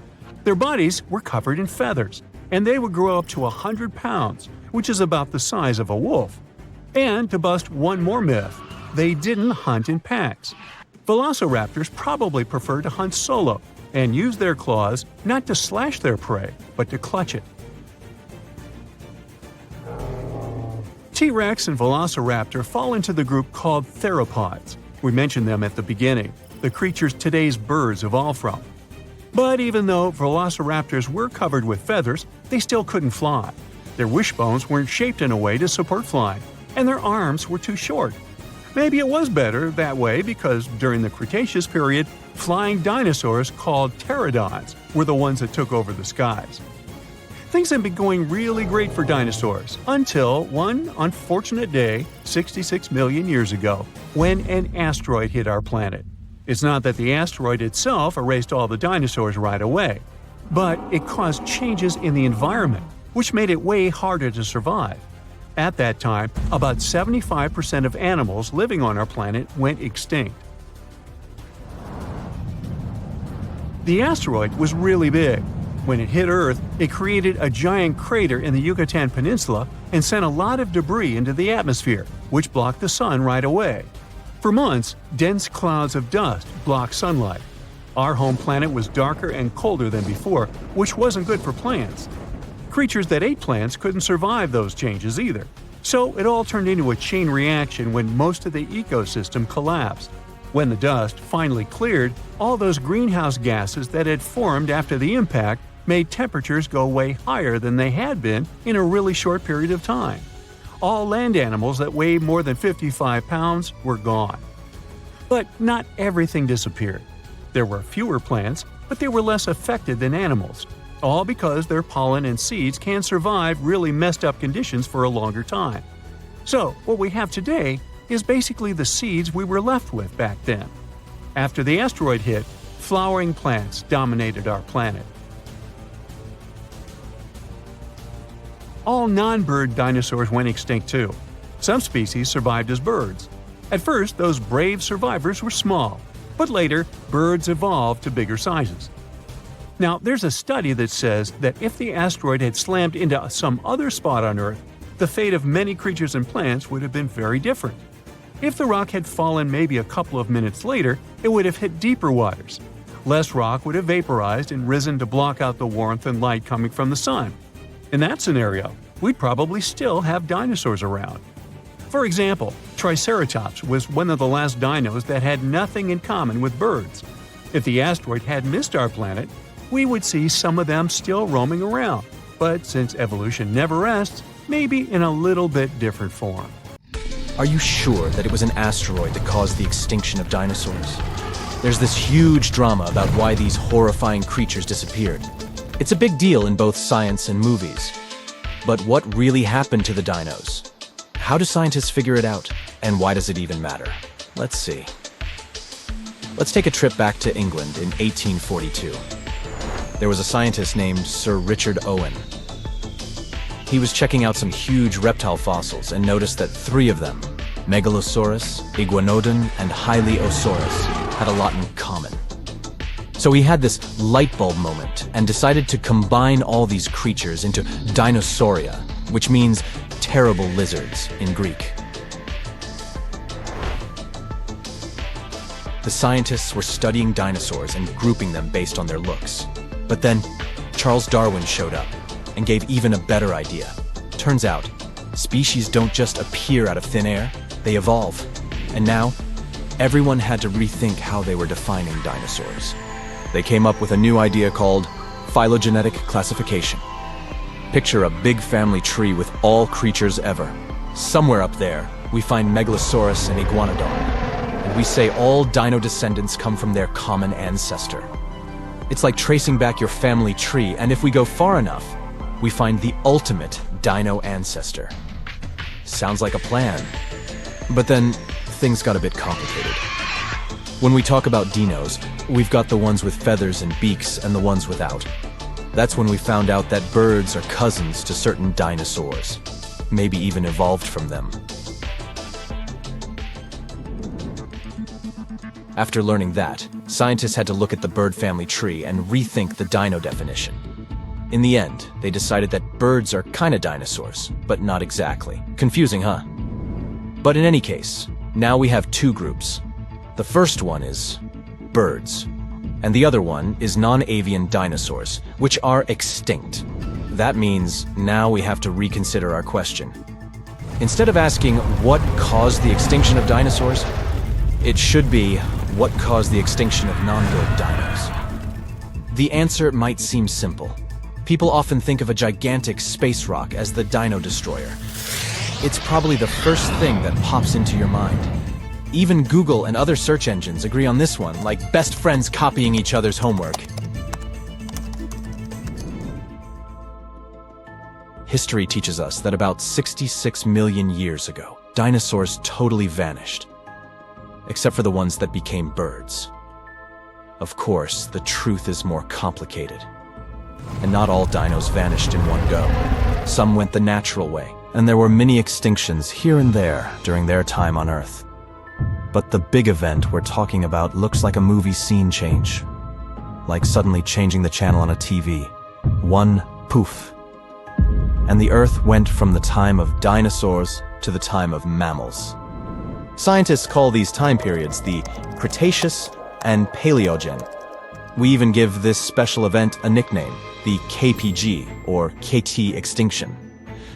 Their bodies were covered in feathers, and they would grow up to 100 pounds, which is about the size of a wolf. And to bust one more myth, they didn't hunt in packs. Velociraptors probably preferred to hunt solo and use their claws not to slash their prey, but to clutch it. T-Rex and Velociraptor fall into the group called theropods. We mentioned them at the beginning, the creatures today's birds evolved from. But even though Velociraptors were covered with feathers, they still couldn't fly. Their wishbones weren't shaped in a way to support flying, and their arms were too short. Maybe it was better that way because during the Cretaceous period, flying dinosaurs called pterodons were the ones that took over the skies. Things had been going really great for dinosaurs until one unfortunate day 66 million years ago when an asteroid hit our planet. It's not that the asteroid itself erased all the dinosaurs right away, but it caused changes in the environment, which made it way harder to survive. At that time, about 75% of animals living on our planet went extinct. The asteroid was really big. When it hit Earth, it created a giant crater in the Yucatan Peninsula and sent a lot of debris into the atmosphere, which blocked the sun right away. For months, dense clouds of dust blocked sunlight. Our home planet was darker and colder than before, which wasn't good for plants. Creatures that ate plants couldn't survive those changes either. So it all turned into a chain reaction when most of the ecosystem collapsed. When the dust finally cleared, all those greenhouse gases that had formed after the impact made temperatures go way higher than they had been in a really short period of time. All land animals that weighed more than 55 pounds were gone. But not everything disappeared. There were fewer plants, but they were less affected than animals, all because their pollen and seeds can survive really messed up conditions for a longer time. So, what we have today is basically the seeds we were left with back then. After the asteroid hit, flowering plants dominated our planet. All non-bird dinosaurs went extinct too. Some species survived as birds. At first, those brave survivors were small, but later, birds evolved to bigger sizes. Now, there's a study that says that if the asteroid had slammed into some other spot on Earth, the fate of many creatures and plants would have been very different. If the rock had fallen maybe a couple of minutes later, it would have hit deeper waters. Less rock would have vaporized and risen to block out the warmth and light coming from the sun. In that scenario, we'd probably still have dinosaurs around. For example, Triceratops was one of the last dinos that had nothing in common with birds. If the asteroid had missed our planet, we would see some of them still roaming around. But since evolution never rests, maybe in a little bit different form. Are you sure that it was an asteroid that caused the extinction of dinosaurs? There's this huge drama about why these horrifying creatures disappeared. It's a big deal in both science and movies. But what really happened to the dinos? How do scientists figure it out? And why does it even matter? Let's see. Let's take a trip back to England in 1842. There was a scientist named Sir Richard Owen. He was checking out some huge reptile fossils and noticed that 3 of them, Megalosaurus, Iguanodon, and Allosaurus, had a lot in common. So he had this light bulb moment and decided to combine all these creatures into Dinosauria, which means terrible lizards in Greek. The scientists were studying dinosaurs and grouping them based on their looks. But then, Charles Darwin showed up and gave even a better idea. Turns out, species don't just appear out of thin air, they evolve. And now, everyone had to rethink how they were defining dinosaurs. They came up with a new idea called phylogenetic classification. Picture a big family tree with all creatures ever. Somewhere up there, we find Megalosaurus and Iguanodon, and we say all dino descendants come from their common ancestor. It's like tracing back your family tree, and if we go far enough, we find the ultimate dino ancestor. Sounds like a plan. But then, things got a bit complicated. When we talk about dinos, we've got the ones with feathers and beaks and the ones without. That's when we found out that birds are cousins to certain dinosaurs, maybe even evolved from them. After learning that, scientists had to look at the bird family tree and rethink the dino definition. In the end, they decided that birds are kinda dinosaurs, but not exactly. Confusing, huh? But in any case, now we have two groups. The first one is birds, and the other one is non-avian dinosaurs, which are extinct. That means now we have to reconsider our question. Instead of asking what caused the extinction of dinosaurs, it should be what caused the extinction of non-bird dinos. The answer might seem simple. People often think of a gigantic space rock as the dino destroyer. It's probably the first thing that pops into your mind. Even Google and other search engines agree on this one, like best friends copying each other's homework. History teaches us that about 66 million years ago, dinosaurs totally vanished, except for the ones that became birds. Of course, the truth is more complicated. And not all dinos vanished in one go. Some went the natural way, and there were many extinctions here and there during their time on Earth. But the big event we're talking about looks like a movie scene change. Like suddenly changing the channel on a TV. One poof. And the Earth went from the time of dinosaurs to the time of mammals. Scientists call these time periods the Cretaceous and Paleogen. We even give this special event a nickname, the KPG, or KT Extinction.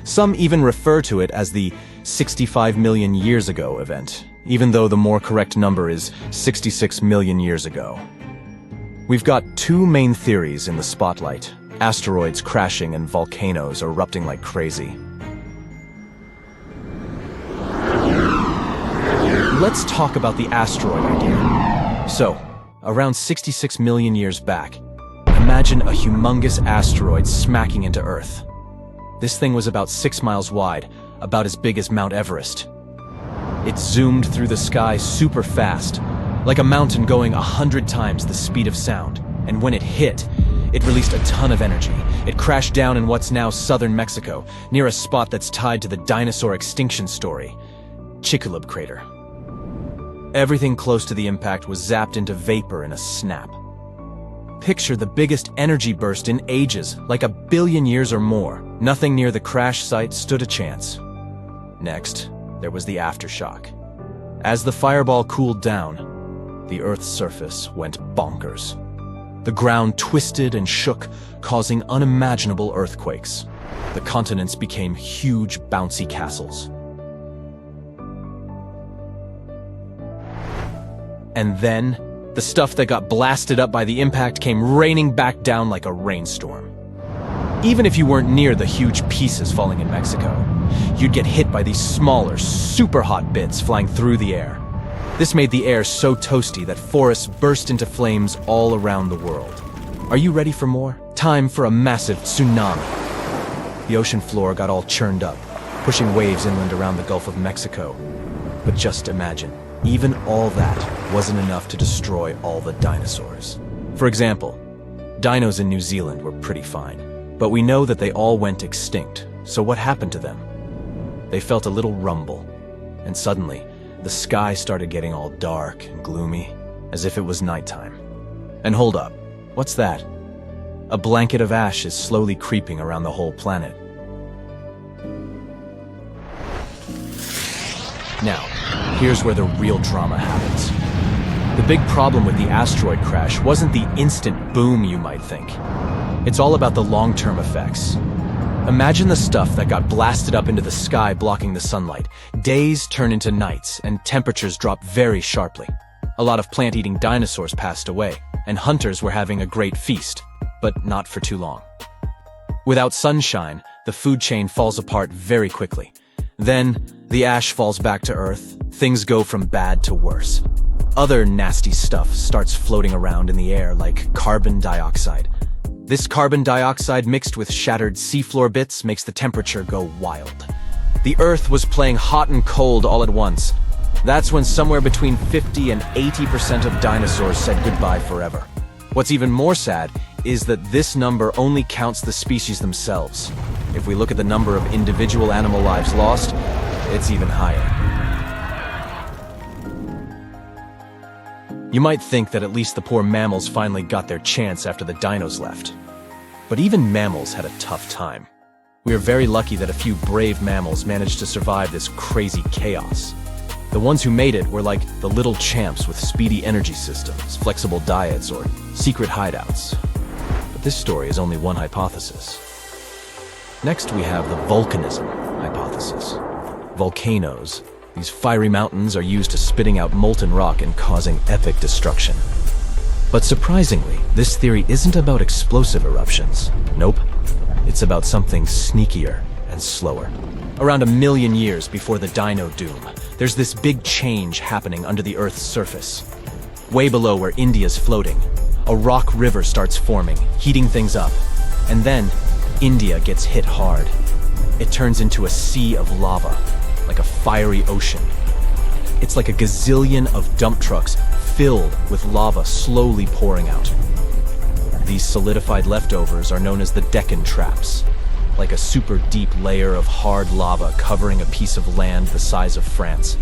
Some even refer to it as the 65 million years ago event, even though the more correct number is 66 million years ago. We've got two main theories in the spotlight: asteroids crashing and volcanoes erupting like crazy. Let's talk about the asteroid idea. So, around 66 million years back, imagine a humongous asteroid smacking into Earth. This thing was about 6 miles wide, about as big as Mount Everest. It zoomed through the sky super fast, like a mountain going 100 times the speed of sound. And when it hit, it released a ton of energy. It crashed down in what's now southern Mexico, near a spot that's tied to the dinosaur extinction story, Chicxulub crater. Everything close to the impact was zapped into vapor in a snap. Picture the biggest energy burst in ages, like 1 billion years or more. Nothing near the crash site stood a chance. Next, there was the aftershock. As the fireball cooled down, the Earth's surface went bonkers. The ground twisted and shook, causing unimaginable earthquakes. The continents became huge, bouncy castles. And then, the stuff that got blasted up by the impact came raining back down like a rainstorm. Even if you weren't near the huge pieces falling in Mexico, you'd get hit by these smaller, super hot bits flying through the air. This made the air so toasty that forests burst into flames all around the world. Are you ready for more? Time for a massive tsunami. The ocean floor got all churned up, pushing waves inland around the Gulf of Mexico. But just imagine, even all that wasn't enough to destroy all the dinosaurs. For example, dinos in New Zealand were pretty fine, but we know that they all went extinct. So what happened to them? They felt a little rumble, and suddenly, the sky started getting all dark and gloomy, as if it was nighttime. And hold up, what's that? A blanket of ash is slowly creeping around the whole planet. Now, here's where the real drama happens. The big problem with the asteroid crash wasn't the instant boom you might think. It's all about the long-term effects. Imagine the stuff that got blasted up into the sky blocking the sunlight. Days turn into nights, and temperatures drop very sharply. A lot of plant-eating dinosaurs passed away, and hunters were having a great feast, but not for too long. Without sunshine, the food chain falls apart very quickly. Then, the ash falls back to Earth. Things go from bad to worse. Other nasty stuff starts floating around in the air like carbon dioxide. This carbon dioxide mixed with shattered seafloor bits makes the temperature go wild. The Earth was playing hot and cold all at once. That's when somewhere between 50 and 80% of dinosaurs said goodbye forever. What's even more sad is that this number only counts the species themselves. If we look at the number of individual animal lives lost, it's even higher. You might think that at least the poor mammals finally got their chance after the dinos left. But even mammals had a tough time. We are very lucky that a few brave mammals managed to survive this crazy chaos. The ones who made it were like the little champs with speedy energy systems, flexible diets, or secret hideouts. But this story is only one hypothesis. Next, we have the volcanism hypothesis. Volcanoes. These fiery mountains are used to spitting out molten rock and causing epic destruction. But surprisingly, this theory isn't about explosive eruptions. Nope. It's about something sneakier and slower. Around 1 million years before the Dino Doom, there's this big change happening under the Earth's surface. Way below where India's floating, a rock river starts forming, heating things up. And then, India gets hit hard. It turns into a sea of lava, like a fiery ocean. It's like a gazillion of dump trucks filled with lava slowly pouring out. These solidified leftovers are known as the Deccan Traps, like a super deep layer of hard lava covering a piece of land the size of France.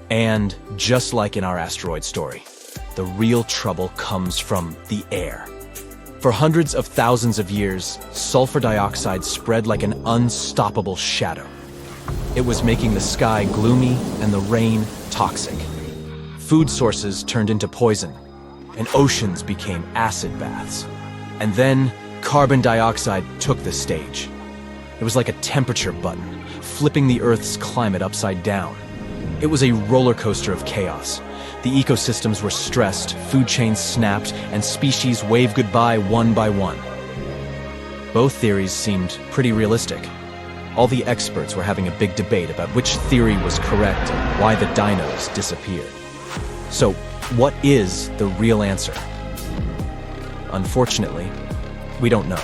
And just like in our asteroid story, the real trouble comes from the air. For hundreds of thousands of years, sulfur dioxide spread like an unstoppable shadow. It was making the sky gloomy and the rain toxic. Food sources turned into poison, and oceans became acid baths. And then, carbon dioxide took the stage. It was like a temperature button, flipping the Earth's climate upside down. It was a roller coaster of chaos. The ecosystems were stressed, food chains snapped, and species waved goodbye one by one. Both theories seemed pretty realistic. All the experts were having a big debate about which theory was correct and why the dinos disappeared. So, what is the real answer? Unfortunately, we don't know.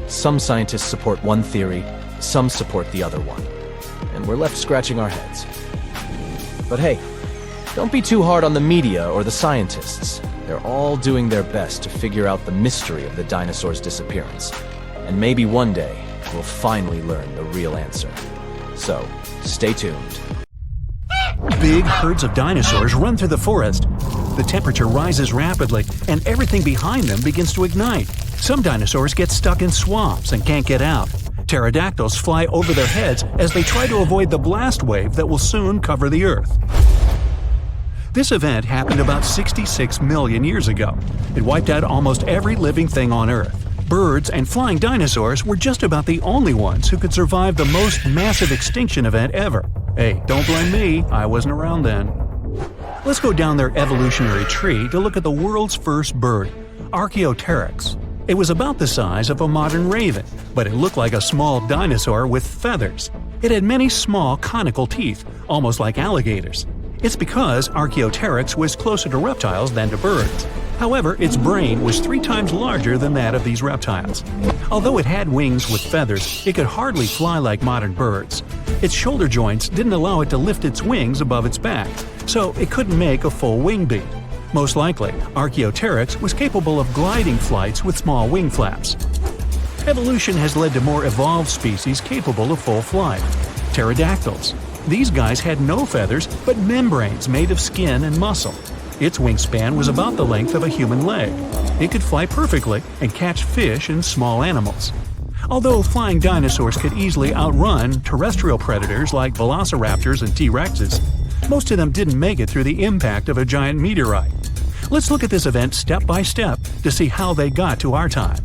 Some scientists support one theory, some support the other one. And we're left scratching our heads. But hey, don't be too hard on the media or the scientists. They're all doing their best to figure out the mystery of the dinosaurs' disappearance. And maybe one day, we'll finally learn the real answer. So, stay tuned. Big herds of dinosaurs run through the forest. The temperature rises rapidly, and everything behind them begins to ignite. Some dinosaurs get stuck in swamps and can't get out. Pterodactyls fly over their heads as they try to avoid the blast wave that will soon cover the Earth. This event happened about 66 million years ago. It wiped out almost every living thing on Earth. Birds and flying dinosaurs were just about the only ones who could survive the most massive extinction event ever. Hey, don't blame me, I wasn't around then. Let's go down their evolutionary tree to look at the world's first bird, Archaeopteryx. It was about the size of a modern raven, but it looked like a small dinosaur with feathers. It had many small conical teeth, almost like alligators. It's because Archaeopteryx was closer to reptiles than to birds. However, its brain was 3 times larger than that of these reptiles. Although it had wings with feathers, it could hardly fly like modern birds. Its shoulder joints didn't allow it to lift its wings above its back, so it couldn't make a full wing beat. Most likely, Archaeopteryx was capable of gliding flights with small wing flaps. Evolution has led to more evolved species capable of full flight. Pterodactyls. These guys had no feathers, but membranes made of skin and muscle. Its wingspan was about the length of a human leg. It could fly perfectly and catch fish and small animals. Although flying dinosaurs could easily outrun terrestrial predators like velociraptors and T-Rexes, most of them didn't make it through the impact of a giant meteorite. Let's look at this event step by step to see how they got to our time.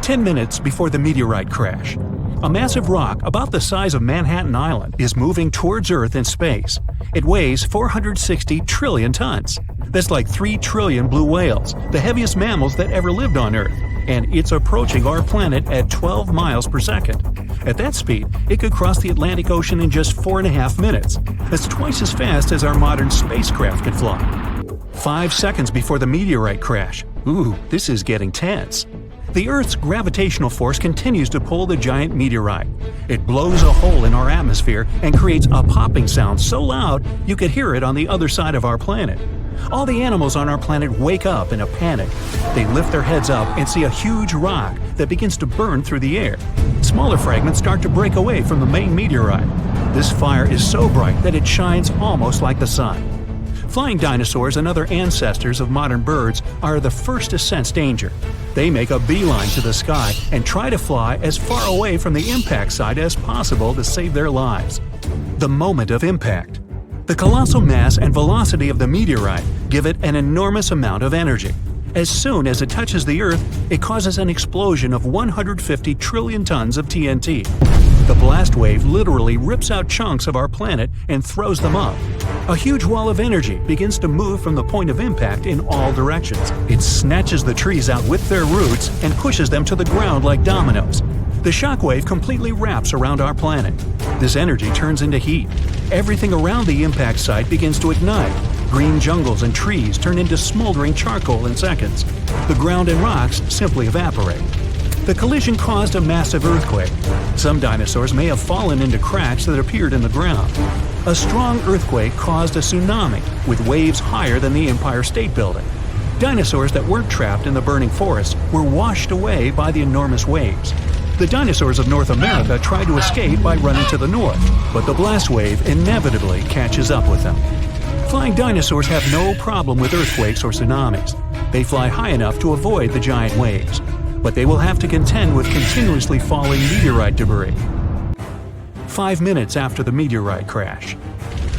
10 minutes before the meteorite crash. A massive rock about the size of Manhattan Island is moving towards Earth in space. It weighs 460 trillion tons. That's like 3 trillion blue whales, the heaviest mammals that ever lived on Earth, and it's approaching our planet at 12 miles per second. At that speed, it could cross the Atlantic Ocean in just 4.5 minutes. That's twice as fast as our modern spacecraft could fly. 5 seconds before the meteorite crash. Ooh, this is getting tense. The Earth's gravitational force continues to pull the giant meteorite. It blows a hole in our atmosphere and creates a popping sound so loud you could hear it on the other side of our planet. All the animals on our planet wake up in a panic. They lift their heads up and see a huge rock that begins to burn through the air. Smaller fragments start to break away from the main meteorite. This fire is so bright that it shines almost like the sun. Flying dinosaurs and other ancestors of modern birds are the first to sense danger. They make a beeline to the sky and try to fly as far away from the impact site as possible to save their lives. The moment of impact. The colossal mass and velocity of the meteorite give it an enormous amount of energy. As soon as it touches the Earth, it causes an explosion of 150 trillion tons of TNT. The blast wave literally rips out chunks of our planet and throws them up. A huge wall of energy begins to move from the point of impact in all directions. It snatches the trees out with their roots and pushes them to the ground like dominoes. The shockwave completely wraps around our planet. This energy turns into heat. Everything around the impact site begins to ignite. Green jungles and trees turn into smoldering charcoal in seconds. The ground and rocks simply evaporate. The collision caused a massive earthquake. Some dinosaurs may have fallen into cracks that appeared in the ground. A strong earthquake caused a tsunami with waves higher than the Empire State Building. Dinosaurs that weren't trapped in the burning forest were washed away by the enormous waves. The dinosaurs of North America tried to escape by running to the north, but the blast wave inevitably catches up with them. Flying dinosaurs have no problem with earthquakes or tsunamis. They fly high enough to avoid the giant waves, but they will have to contend with continuously falling meteorite debris. 5 minutes after the meteorite crash.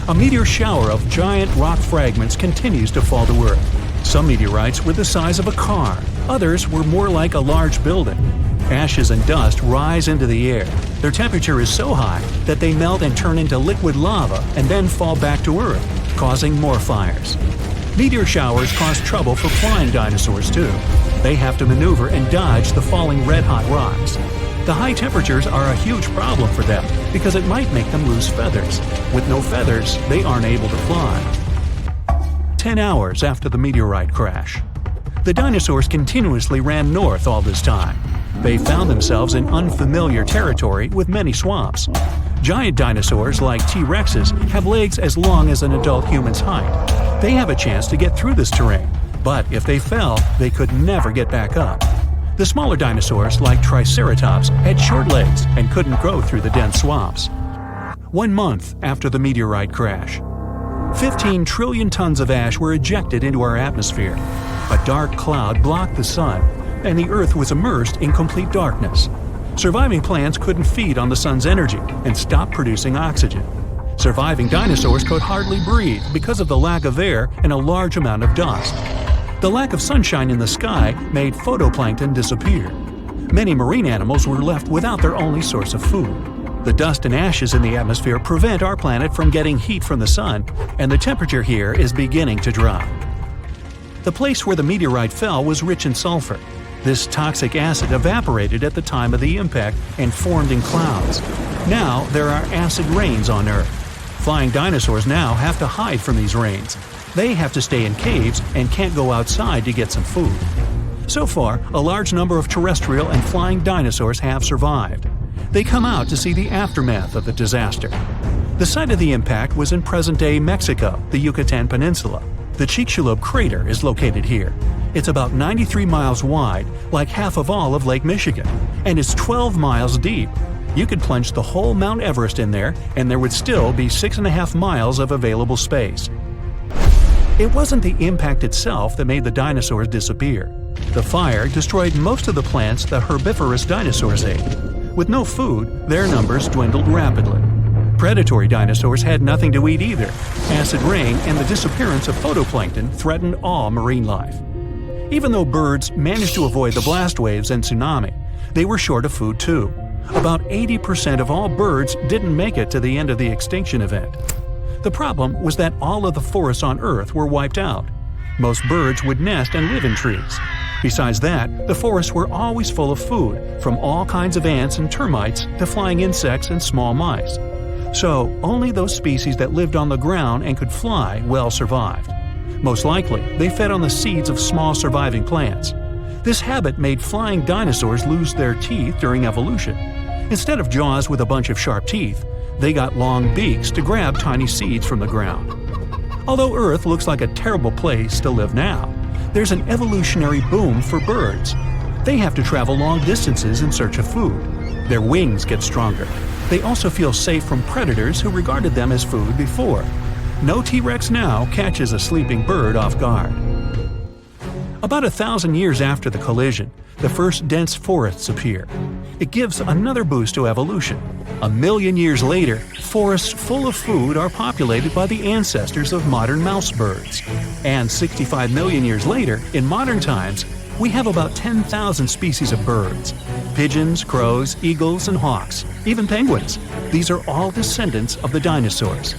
A meteor shower of giant rock fragments continues to fall to Earth. Some meteorites were the size of a car, others were more like a large building. Ashes and dust rise into the air. Their temperature is so high that they melt and turn into liquid lava and then fall back to Earth, causing more fires. Meteor showers cause trouble for flying dinosaurs too. They have to maneuver and dodge the falling red-hot rocks. The high temperatures are a huge problem for them because it might make them lose feathers. With no feathers, they aren't able to fly. 10 hours after the meteorite crash. The dinosaurs continuously ran north all this time. They found themselves in unfamiliar territory with many swamps. Giant dinosaurs like T-Rexes have legs as long as an adult human's height. They have a chance to get through this terrain, but if they fell, they could never get back up. The smaller dinosaurs like Triceratops had short legs and couldn't go through the dense swamps. 1 month after the meteorite crash. 15 trillion tons of ash were ejected into our atmosphere. A dark cloud blocked the sun, and the Earth was immersed in complete darkness. Surviving plants couldn't feed on the sun's energy and stopped producing oxygen. Surviving dinosaurs could hardly breathe because of the lack of air and a large amount of dust. The lack of sunshine in the sky made phytoplankton disappear. Many marine animals were left without their only source of food. The dust and ashes in the atmosphere prevent our planet from getting heat from the sun, and the temperature here is beginning to drop. The place where the meteorite fell was rich in sulfur. This toxic acid evaporated at the time of the impact and formed in clouds. Now there are acid rains on Earth. Flying dinosaurs now have to hide from these rains. They have to stay in caves and can't go outside to get some food. So far, a large number of terrestrial and flying dinosaurs have survived. They come out to see the aftermath of the disaster. The site of the impact was in present-day Mexico, the Yucatan Peninsula. The Chicxulub crater is located here. It's about 93 miles wide, like half of all of Lake Michigan, and it's 12 miles deep. You could plunge the whole Mount Everest in there, and there would still be 6.5 miles of available space. It wasn't the impact itself that made the dinosaurs disappear. The fire destroyed most of the plants the herbivorous dinosaurs ate. With no food, their numbers dwindled rapidly. Predatory dinosaurs had nothing to eat either. Acid rain and the disappearance of phytoplankton threatened all marine life. Even though birds managed to avoid the blast waves and tsunami, they were short of food too. About 80% of all birds didn't make it to the end of the extinction event. The problem was that all of the forests on Earth were wiped out. Most birds would nest and live in trees. Besides that, the forests were always full of food, from all kinds of ants and termites to flying insects and small mice. So, only those species that lived on the ground and could fly well survived. Most likely, they fed on the seeds of small surviving plants. This habit made flying dinosaurs lose their teeth during evolution. Instead of jaws with a bunch of sharp teeth, they got long beaks to grab tiny seeds from the ground. Although Earth looks like a terrible place to live now, there's an evolutionary boom for birds. They have to travel long distances in search of food. Their wings get stronger. They also feel safe from predators who regarded them as food before. No T-Rex now catches a sleeping bird off guard. About 1,000 years after the collision, the first dense forests appear. It gives another boost to evolution. 1,000,000 years later, forests full of food are populated by the ancestors of modern mouse birds. And 65 million years later, in modern times, we have about 10,000 species of birds. Pigeons, crows, eagles, and hawks, even penguins. These are all descendants of the dinosaurs.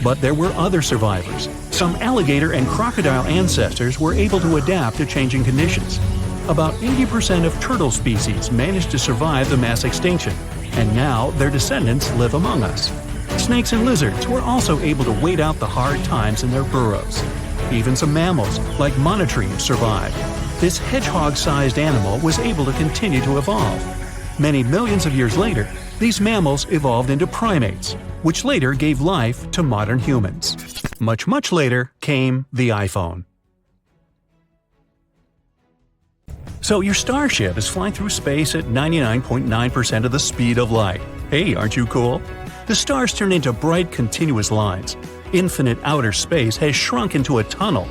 But there were other survivors. Some alligator and crocodile ancestors were able to adapt to changing conditions. About 80% of turtle species managed to survive the mass extinction, and now their descendants live among us. Snakes and lizards were also able to wait out the hard times in their burrows. Even some mammals, like monotremes, survived. This hedgehog-sized animal was able to continue to evolve. Many millions of years later, these mammals evolved into primates, which later gave life to modern humans. Much, much later came the iPhone. So your starship is flying through space at 99.9% of the speed of light. Hey, aren't you cool? The stars turn into bright, continuous lines. Infinite outer space has shrunk into a tunnel.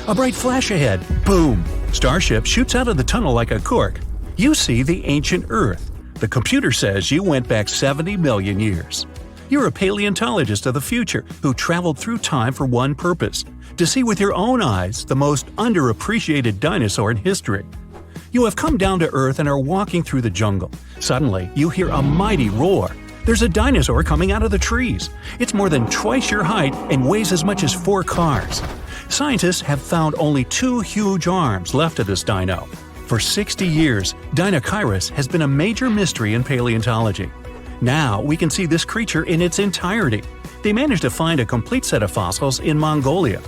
A bright flash ahead. Boom! Starship shoots out of the tunnel like a cork. You see the ancient Earth. The computer says you went back 70 million years. You're a paleontologist of the future who traveled through time for one purpose: to see with your own eyes the most underappreciated dinosaur in history. You have come down to Earth and are walking through the jungle. Suddenly, you hear a mighty roar. There's a dinosaur coming out of the trees. It's more than twice your height and weighs as much as 4 cars. Scientists have found only 2 huge arms left of this dino. For 60 years, Dinosaurus has been a major mystery in paleontology. Now we can see this creature in its entirety. They managed to find a complete set of fossils in Mongolia.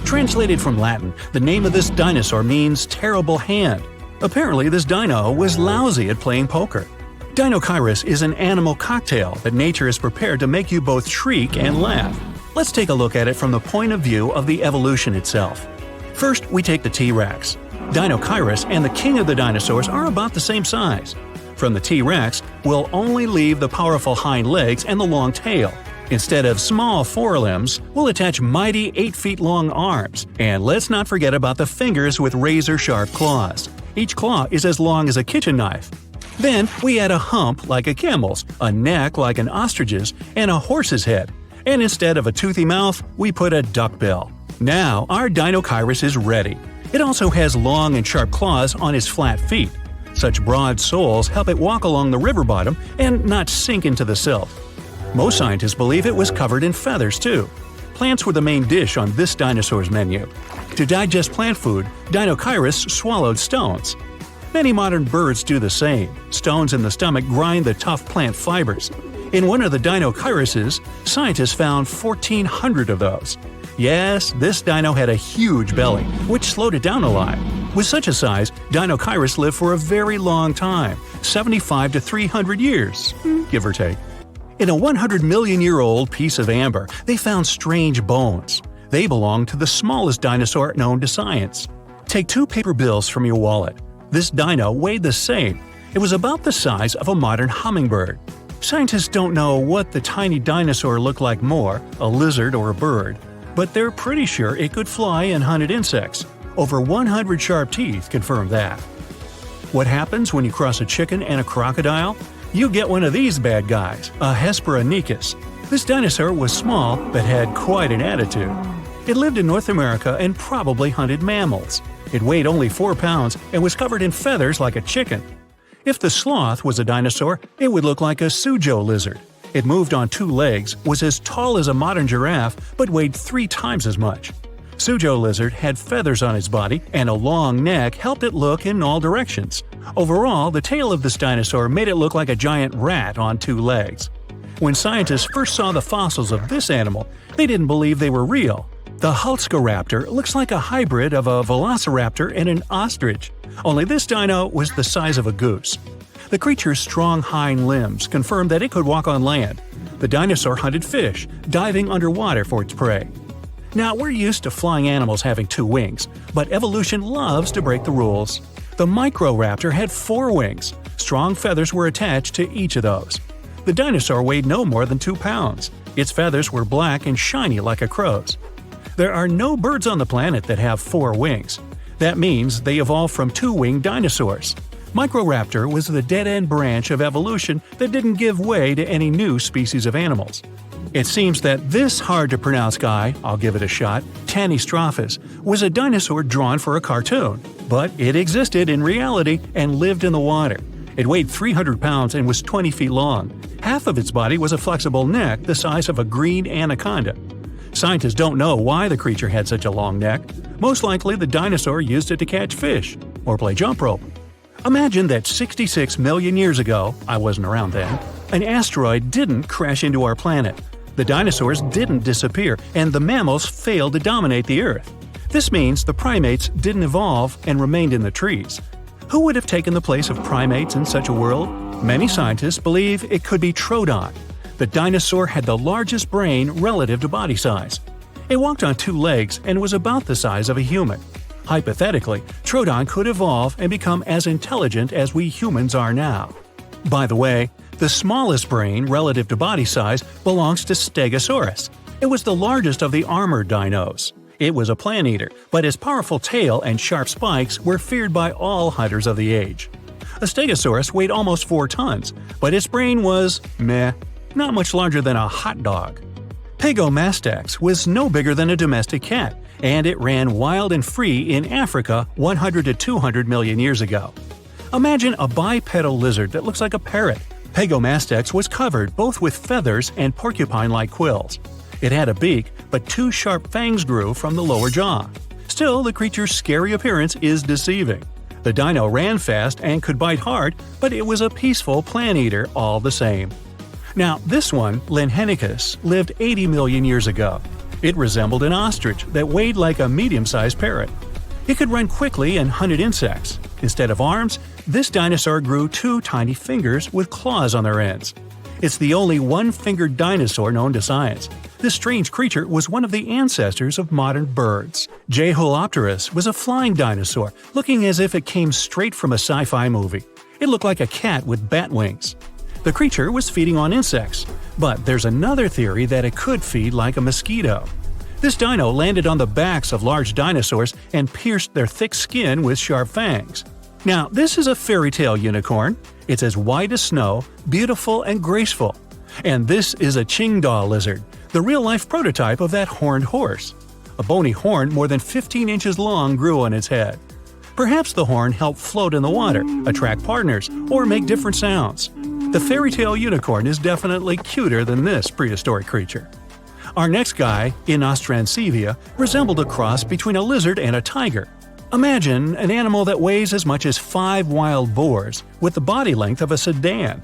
Translated from Latin, the name of this dinosaur means terrible hand. Apparently, this dino was lousy at playing poker. Dinosaurus is an animal cocktail that nature has prepared to make you both shriek and laugh. Let's take a look at it from the point of view of the evolution itself. First, we take the T-Rex. Dinosaurus and the king of the dinosaurs are about the same size. From the T-Rex, we'll only leave the powerful hind legs and the long tail. Instead of small forelimbs, we'll attach mighty 8-feet-long arms. And let's not forget about the fingers with razor-sharp claws. Each claw is as long as a kitchen knife. Then we add a hump like a camel's, a neck like an ostrich's, and a horse's head. And instead of a toothy mouth, we put a duckbill. Now our Dinosaurus is ready. It also has long and sharp claws on its flat feet. Such broad soles help it walk along the river bottom and not sink into the silt. Most scientists believe it was covered in feathers too. Plants were the main dish on this dinosaur's menu. To digest plant food, Dinosaurus swallowed stones. Many modern birds do the same. Stones in the stomach grind the tough plant fibers. In one of the Dinosauruses, scientists found 1,400 of those. Yes, this dino had a huge belly, which slowed it down a lot. With such a size, Dinosaurus lived for a very long time, 75 to 300 years, give or take. In a 100-million-year-old piece of amber, they found strange bones. They belong to the smallest dinosaur known to science. Take 2 paper bills from your wallet. This dino weighed the same. It was about the size of a modern hummingbird. Scientists don't know what the tiny dinosaur looked like more, a lizard or a bird, but they're pretty sure it could fly and hunted insects. Over 100 sharp teeth confirm that. What happens when you cross a chicken and a crocodile? You get one of these bad guys, a Hesperonychus. This dinosaur was small but had quite an attitude. It lived in North America and probably hunted mammals. It weighed only 4 pounds and was covered in feathers like a chicken. If the sloth was a dinosaur, it would look like a Suzhou lizard. It moved on 2 legs, was as tall as a modern giraffe, but weighed 3 times as much. Suzhou lizard had feathers on its body, and a long neck helped it look in all directions. Overall, the tail of this dinosaur made it look like a giant rat on 2 legs. When scientists first saw the fossils of this animal, they didn't believe they were real. The Hulscoraptor looks like a hybrid of a velociraptor and an ostrich, only this dino was the size of a goose. The creature's strong hind limbs confirmed that it could walk on land. The dinosaur hunted fish, diving underwater for its prey. Now, we're used to flying animals having 2 wings, but evolution loves to break the rules. The Microraptor had 4 wings. Strong feathers were attached to each of those. The dinosaur weighed no more than 2 pounds. Its feathers were black and shiny like a crow's. There are no birds on the planet that have 4 wings. That means they evolved from 2-winged dinosaurs. Microraptor was the dead-end branch of evolution that didn't give way to any new species of animals. It seems that this hard-to-pronounce guy, I'll give it a shot, Tanystrophus, was a dinosaur drawn for a cartoon, but it existed in reality and lived in the water. It weighed 300 pounds and was 20 feet long. Half of its body was a flexible neck the size of a green anaconda. Scientists don't know why the creature had such a long neck. Most likely the dinosaur used it to catch fish or play jump rope. Imagine that 66 million years ago, I wasn't around then, an asteroid didn't crash into our planet. The dinosaurs didn't disappear, and the mammals failed to dominate the Earth. This means the primates didn't evolve and remained in the trees. Who would have taken the place of primates in such a world? Many scientists believe it could be Troodon. The dinosaur had the largest brain relative to body size. It walked on 2 legs and was about the size of a human. Hypothetically, Troodon could evolve and become as intelligent as we humans are now. By the way, the smallest brain relative to body size belongs to Stegosaurus. It was the largest of the armored dinos. It was a plant eater, but its powerful tail and sharp spikes were feared by all hunters of the age. A Stegosaurus weighed almost 4 tons, but its brain was meh, not much larger than a hot dog. Pagomastax was no bigger than a domestic cat, and it ran wild and free in Africa 100 to 200 million years ago. Imagine a bipedal lizard that looks like a parrot. Pagomastax was covered both with feathers and porcupine-like quills. It had a beak, but 2 sharp fangs grew from the lower jaw. Still, the creature's scary appearance is deceiving. The dino ran fast and could bite hard, but it was a peaceful plant eater all the same. Now, this one, Linhenicus, lived 80 million years ago. It resembled an ostrich that weighed like a medium-sized parrot. It could run quickly and hunted insects. Instead of arms, this dinosaur grew 2 tiny fingers with claws on their ends. It's the only one-fingered dinosaur known to science. This strange creature was one of the ancestors of modern birds. Jeholopterus was a flying dinosaur, looking as if it came straight from a sci-fi movie. It looked like a cat with bat wings. The creature was feeding on insects, but there's another theory that it could feed like a mosquito. This dino landed on the backs of large dinosaurs and pierced their thick skin with sharp fangs. Now, this is a fairy tale unicorn. It's as white as snow, beautiful and graceful. And this is a Qingdao lizard, the real-life prototype of that horned horse. A bony horn more than 15 inches long grew on its head. Perhaps the horn helped float in the water, attract partners, or make different sounds. The fairy tale unicorn is definitely cuter than this prehistoric creature. Our next guy, Inostrancevia, resembled a cross between a lizard and a tiger. Imagine an animal that weighs as much as 5 wild boars, with the body length of a sedan.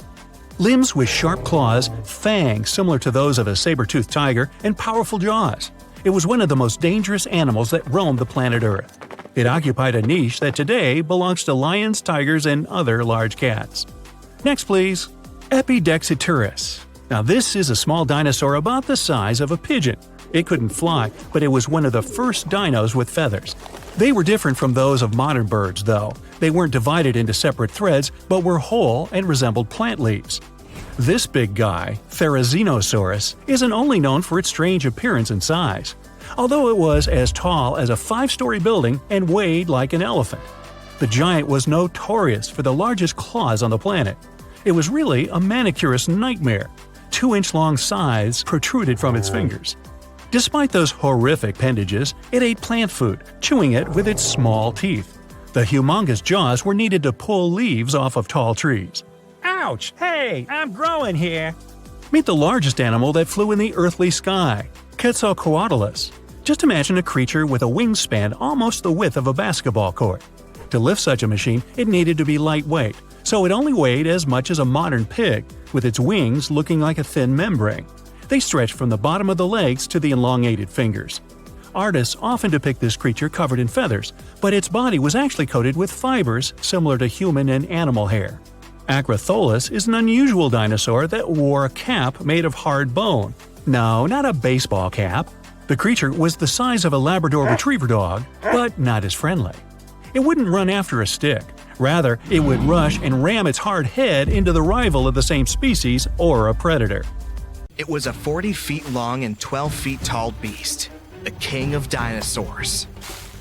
Limbs with sharp claws, fangs similar to those of a saber-toothed tiger, and powerful jaws. It was one of the most dangerous animals that roamed the planet Earth. It occupied a niche that today belongs to lions, tigers, and other large cats. Next, please. Epidexeturus. Now, this is a small dinosaur about the size of a pigeon. It couldn't fly, but it was one of the first dinos with feathers. They were different from those of modern birds, though. They weren't divided into separate threads, but were whole and resembled plant leaves. This big guy, Therizinosaurus, isn't only known for its strange appearance and size, although it was as tall as a 5-story building and weighed like an elephant. The giant was notorious for the largest claws on the planet. It was really a manicurist's nightmare. 2-inch-long scythes protruded from its fingers. Despite those horrific appendages, it ate plant food, chewing it with its small teeth. The humongous jaws were needed to pull leaves off of tall trees. Ouch! Hey, I'm growing here! Meet the largest animal that flew in the earthly sky, Quetzalcoatlus. Just imagine a creature with a wingspan almost the width of a basketball court. To lift such a machine, it needed to be lightweight, so it only weighed as much as a modern pig, with its wings looking like a thin membrane. They stretched from the bottom of the legs to the elongated fingers. Artists often depict this creature covered in feathers, but its body was actually coated with fibers similar to human and animal hair. Acrotholus is an unusual dinosaur that wore a cap made of hard bone. No, not a baseball cap. The creature was the size of a Labrador retriever dog, but not as friendly. It wouldn't run after a stick. Rather, it would rush and ram its hard head into the rival of the same species or a predator. It was a 40 feet long and 12 feet tall beast, the king of dinosaurs.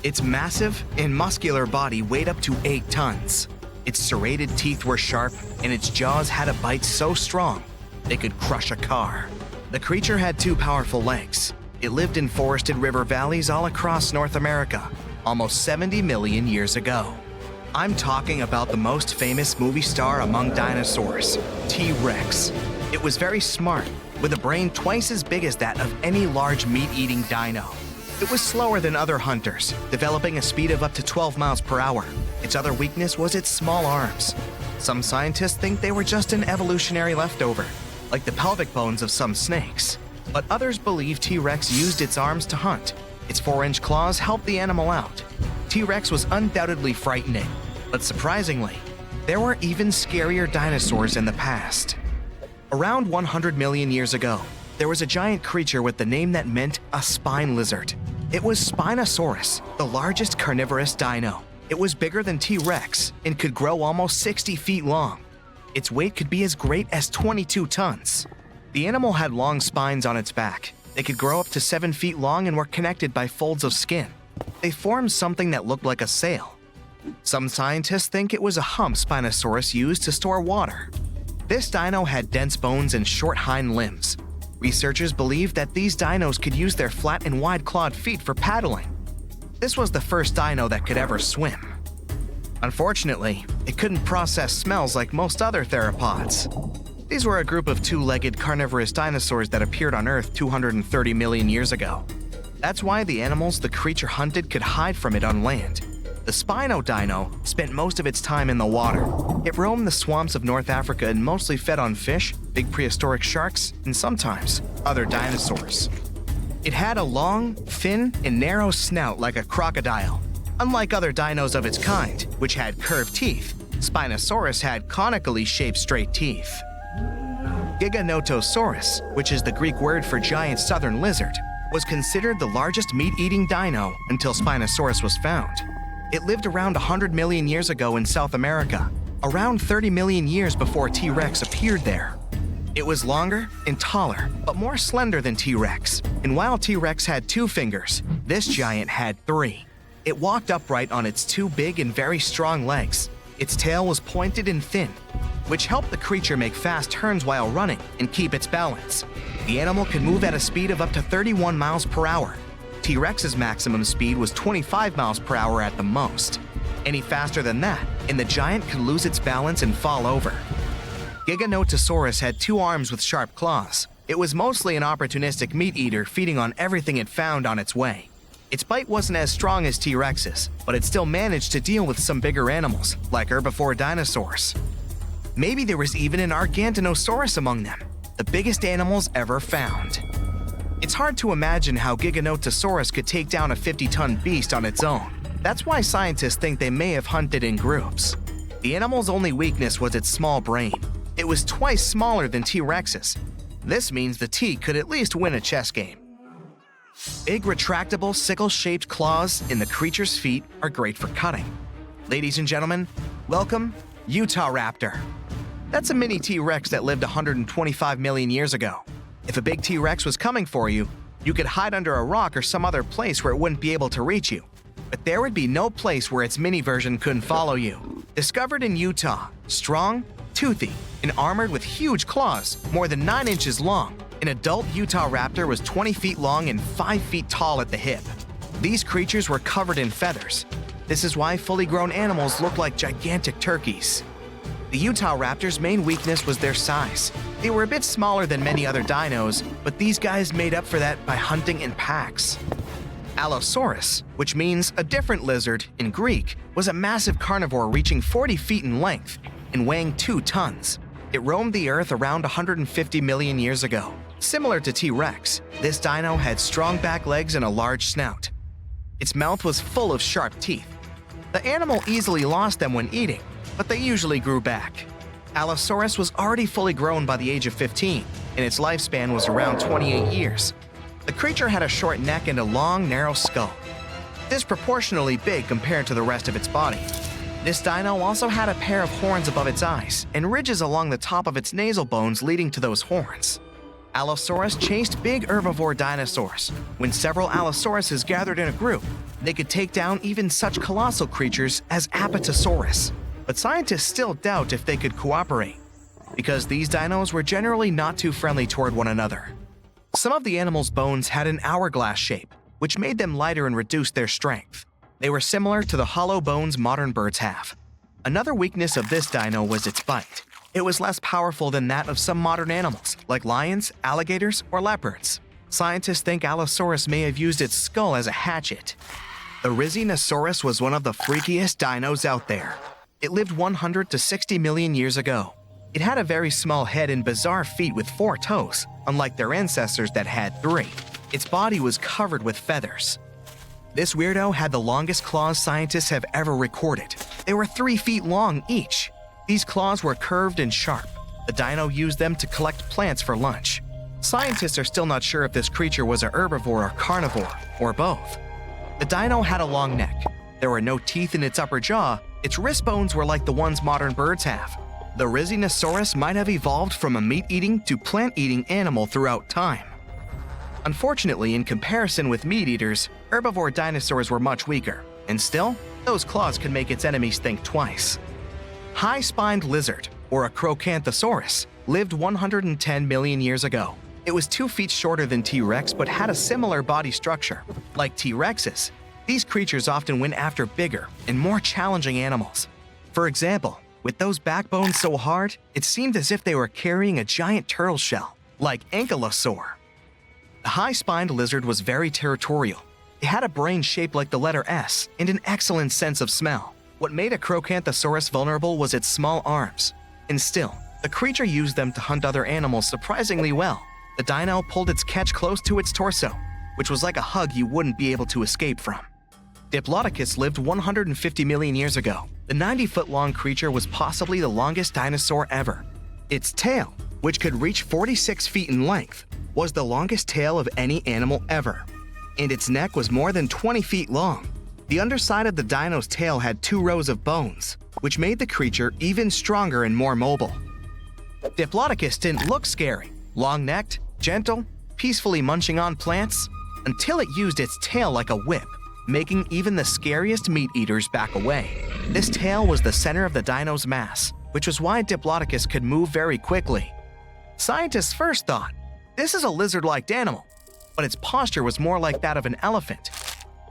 Its massive and muscular body weighed up to 8 tons. Its serrated teeth were sharp, and its jaws had a bite so strong they could crush a car. The creature had 2 powerful legs. It lived in forested river valleys all across North America, almost 70 million years ago. I'm talking about the most famous movie star among dinosaurs, T-Rex. It was very smart, with a brain twice as big as that of any large meat-eating dino. It was slower than other hunters, developing a speed of up to 12 miles per hour. Its other weakness was its small arms. Some scientists think they were just an evolutionary leftover, like the pelvic bones of some snakes. But others believe T-Rex used its arms to hunt. Its 4-inch claws helped the animal out. T-Rex was undoubtedly frightening, but surprisingly, there were even scarier dinosaurs in the past. Around 100 million years ago, there was a giant creature with the name that meant a spine lizard. It was Spinosaurus, the largest carnivorous dino. It was bigger than T-Rex and could grow almost 60 feet long. Its weight could be as great as 22 tons. The animal had long spines on its back. They could grow up to 7 feet long and were connected by folds of skin. They formed something that looked like a sail. Some scientists think it was a hump Spinosaurus used to store water. This dino had dense bones and short hind limbs. Researchers believe that these dinos could use their flat and wide-clawed feet for paddling. This was the first dino that could ever swim. Unfortunately, it couldn't process smells like most other theropods. These were a group of 2-legged carnivorous dinosaurs that appeared on Earth 230 million years ago. That's why the animals the creature hunted could hide from it on land. The Spino dino spent most of its time in the water. It roamed the swamps of North Africa and mostly fed on fish, big prehistoric sharks, and sometimes other dinosaurs. It had a long, thin, and narrow snout like a crocodile. Unlike other dinos of its kind, which had curved teeth, Spinosaurus had conically shaped straight teeth. Giganotosaurus, which is the Greek word for giant southern lizard, was considered the largest meat-eating dino until Spinosaurus was found. It lived around 100 million years ago in South America, around 30 million years before T-Rex appeared there. It was longer and taller, but more slender than T-Rex. And while T-Rex had 2 fingers, this giant had 3. It walked upright on its 2 big and very strong legs. Its tail was pointed and thin, which helped the creature make fast turns while running and keep its balance. The animal could move at a speed of up to 31 miles per hour. T-Rex's maximum speed was 25 miles per hour at the most. Any faster than that, and the giant could lose its balance and fall over. Giganotosaurus had 2 arms with sharp claws. It was mostly an opportunistic meat eater, feeding on everything it found on its way. Its bite wasn't as strong as T-Rex's, but it still managed to deal with some bigger animals, like herbivore dinosaurs. Maybe there was even an Argentinosaurus among them, the biggest animals ever found. It's hard to imagine how Giganotosaurus could take down a 50-ton beast on its own. That's why scientists think they may have hunted in groups. The animal's only weakness was its small brain. It was twice smaller than T-Rex's. This means the T could at least win a chess game. Big retractable sickle-shaped claws in the creature's feet are great for cutting. Ladies and gentlemen, welcome Utah Raptor. That's a mini T-Rex that lived 125 million years ago. If a big T-Rex was coming for you, you could hide under a rock or some other place where it wouldn't be able to reach you. But there would be no place where its mini version couldn't follow you. Discovered in Utah, strong, toothy, and armored with huge claws, more than 9 inches long, an adult Utah raptor was 20 feet long and 5 feet tall at the hip. These creatures were covered in feathers. This is why fully grown animals look like gigantic turkeys. The Utah raptor's main weakness was their size. They were a bit smaller than many other dinos, but these guys made up for that by hunting in packs. Allosaurus, which means a different lizard in Greek, was a massive carnivore reaching 40 feet in length and weighing 2 tons. It roamed the earth around 150 million years ago. Similar to T-Rex, this dino had strong back legs and a large snout. Its mouth was full of sharp teeth. The animal easily lost them when eating, but they usually grew back. Allosaurus was already fully grown by the age of 15, and its lifespan was around 28 years. The creature had a short neck and a long, narrow skull, disproportionately big compared to the rest of its body. This dino also had a pair of horns above its eyes and ridges along the top of its nasal bones leading to those horns. Allosaurus chased big herbivore dinosaurs. When several Allosauruses gathered in a group, they could take down even such colossal creatures as Apatosaurus. But scientists still doubt if they could cooperate, because these dinos were generally not too friendly toward one another. Some of the animal's bones had an hourglass shape, which made them lighter and reduced their strength. They were similar to the hollow bones modern birds have. Another weakness of this dino was its bite. It was less powerful than that of some modern animals, like lions, alligators, or leopards. Scientists think Allosaurus may have used its skull as a hatchet. The Rizinosaurus was one of the freakiest dinos out there. It lived 100 to 60 million years ago. It had a very small head and bizarre feet with 4 toes, unlike their ancestors that had 3. Its body was covered with feathers. This weirdo had the longest claws scientists have ever recorded. They were 3 feet long each. These claws were curved and sharp. The dino used them to collect plants for lunch. Scientists are still not sure if this creature was a herbivore or carnivore, or both. The dino had a long neck. There were no teeth in its upper jaw. Its wrist bones were like the ones modern birds have. The Rizinosaurus might have evolved from a meat-eating to plant-eating animal throughout time. Unfortunately, in comparison with meat-eaters, herbivore dinosaurs were much weaker, and still, those claws could make its enemies think twice. High-spined lizard, or a Acrocanthosaurus, lived 110 million years ago. It was 2 feet shorter than T-Rex but had a similar body structure. Like T-Rexes, these creatures often went after bigger and more challenging animals. For example, with those backbones so hard, it seemed as if they were carrying a giant turtle shell, like Ankylosaur. The high-spined lizard was very territorial. It had a brain shaped like the letter S and an excellent sense of smell. What made Acrocanthosaurus vulnerable was its small arms. And still, the creature used them to hunt other animals surprisingly well. The dino pulled its catch close to its torso, which was like a hug you wouldn't be able to escape from. Diplodocus lived 150 million years ago. The 90-foot-long creature was possibly the longest dinosaur ever. Its tail, which could reach 46 feet in length, was the longest tail of any animal ever. And its neck was more than 20 feet long. The underside of the dino's tail had 2 rows of bones, which made the creature even stronger and more mobile. Diplodocus didn't look scary, long-necked, gentle, peacefully munching on plants, until it used its tail like a whip, making even the scariest meat-eaters back away. This tail was the center of the dino's mass, which was why Diplodocus could move very quickly. Scientists first thought, this is a lizard-like animal, but its posture was more like that of an elephant.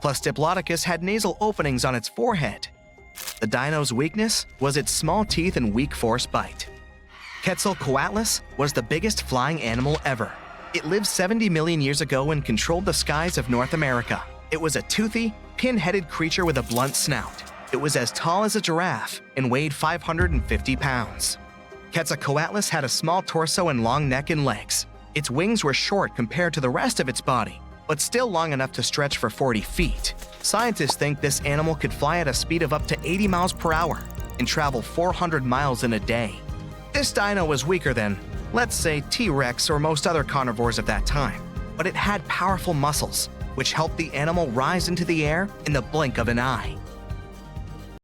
Plus, Diplodocus had nasal openings on its forehead. The dino's weakness was its small teeth and weak force bite. Quetzalcoatlus was the biggest flying animal ever. It lived 70 million years ago and controlled the skies of North America. It was a toothy, pin-headed creature with a blunt snout. It was as tall as a giraffe and weighed 550 pounds. Quetzalcoatlus had a small torso and long neck and legs. Its wings were short compared to the rest of its body, but still long enough to stretch for 40 feet. Scientists think this animal could fly at a speed of up to 80 miles per hour and travel 400 miles in a day. This dino was weaker than, let's say, T-Rex or most other carnivores of that time, but it had powerful muscles, which helped the animal rise into the air in the blink of an eye.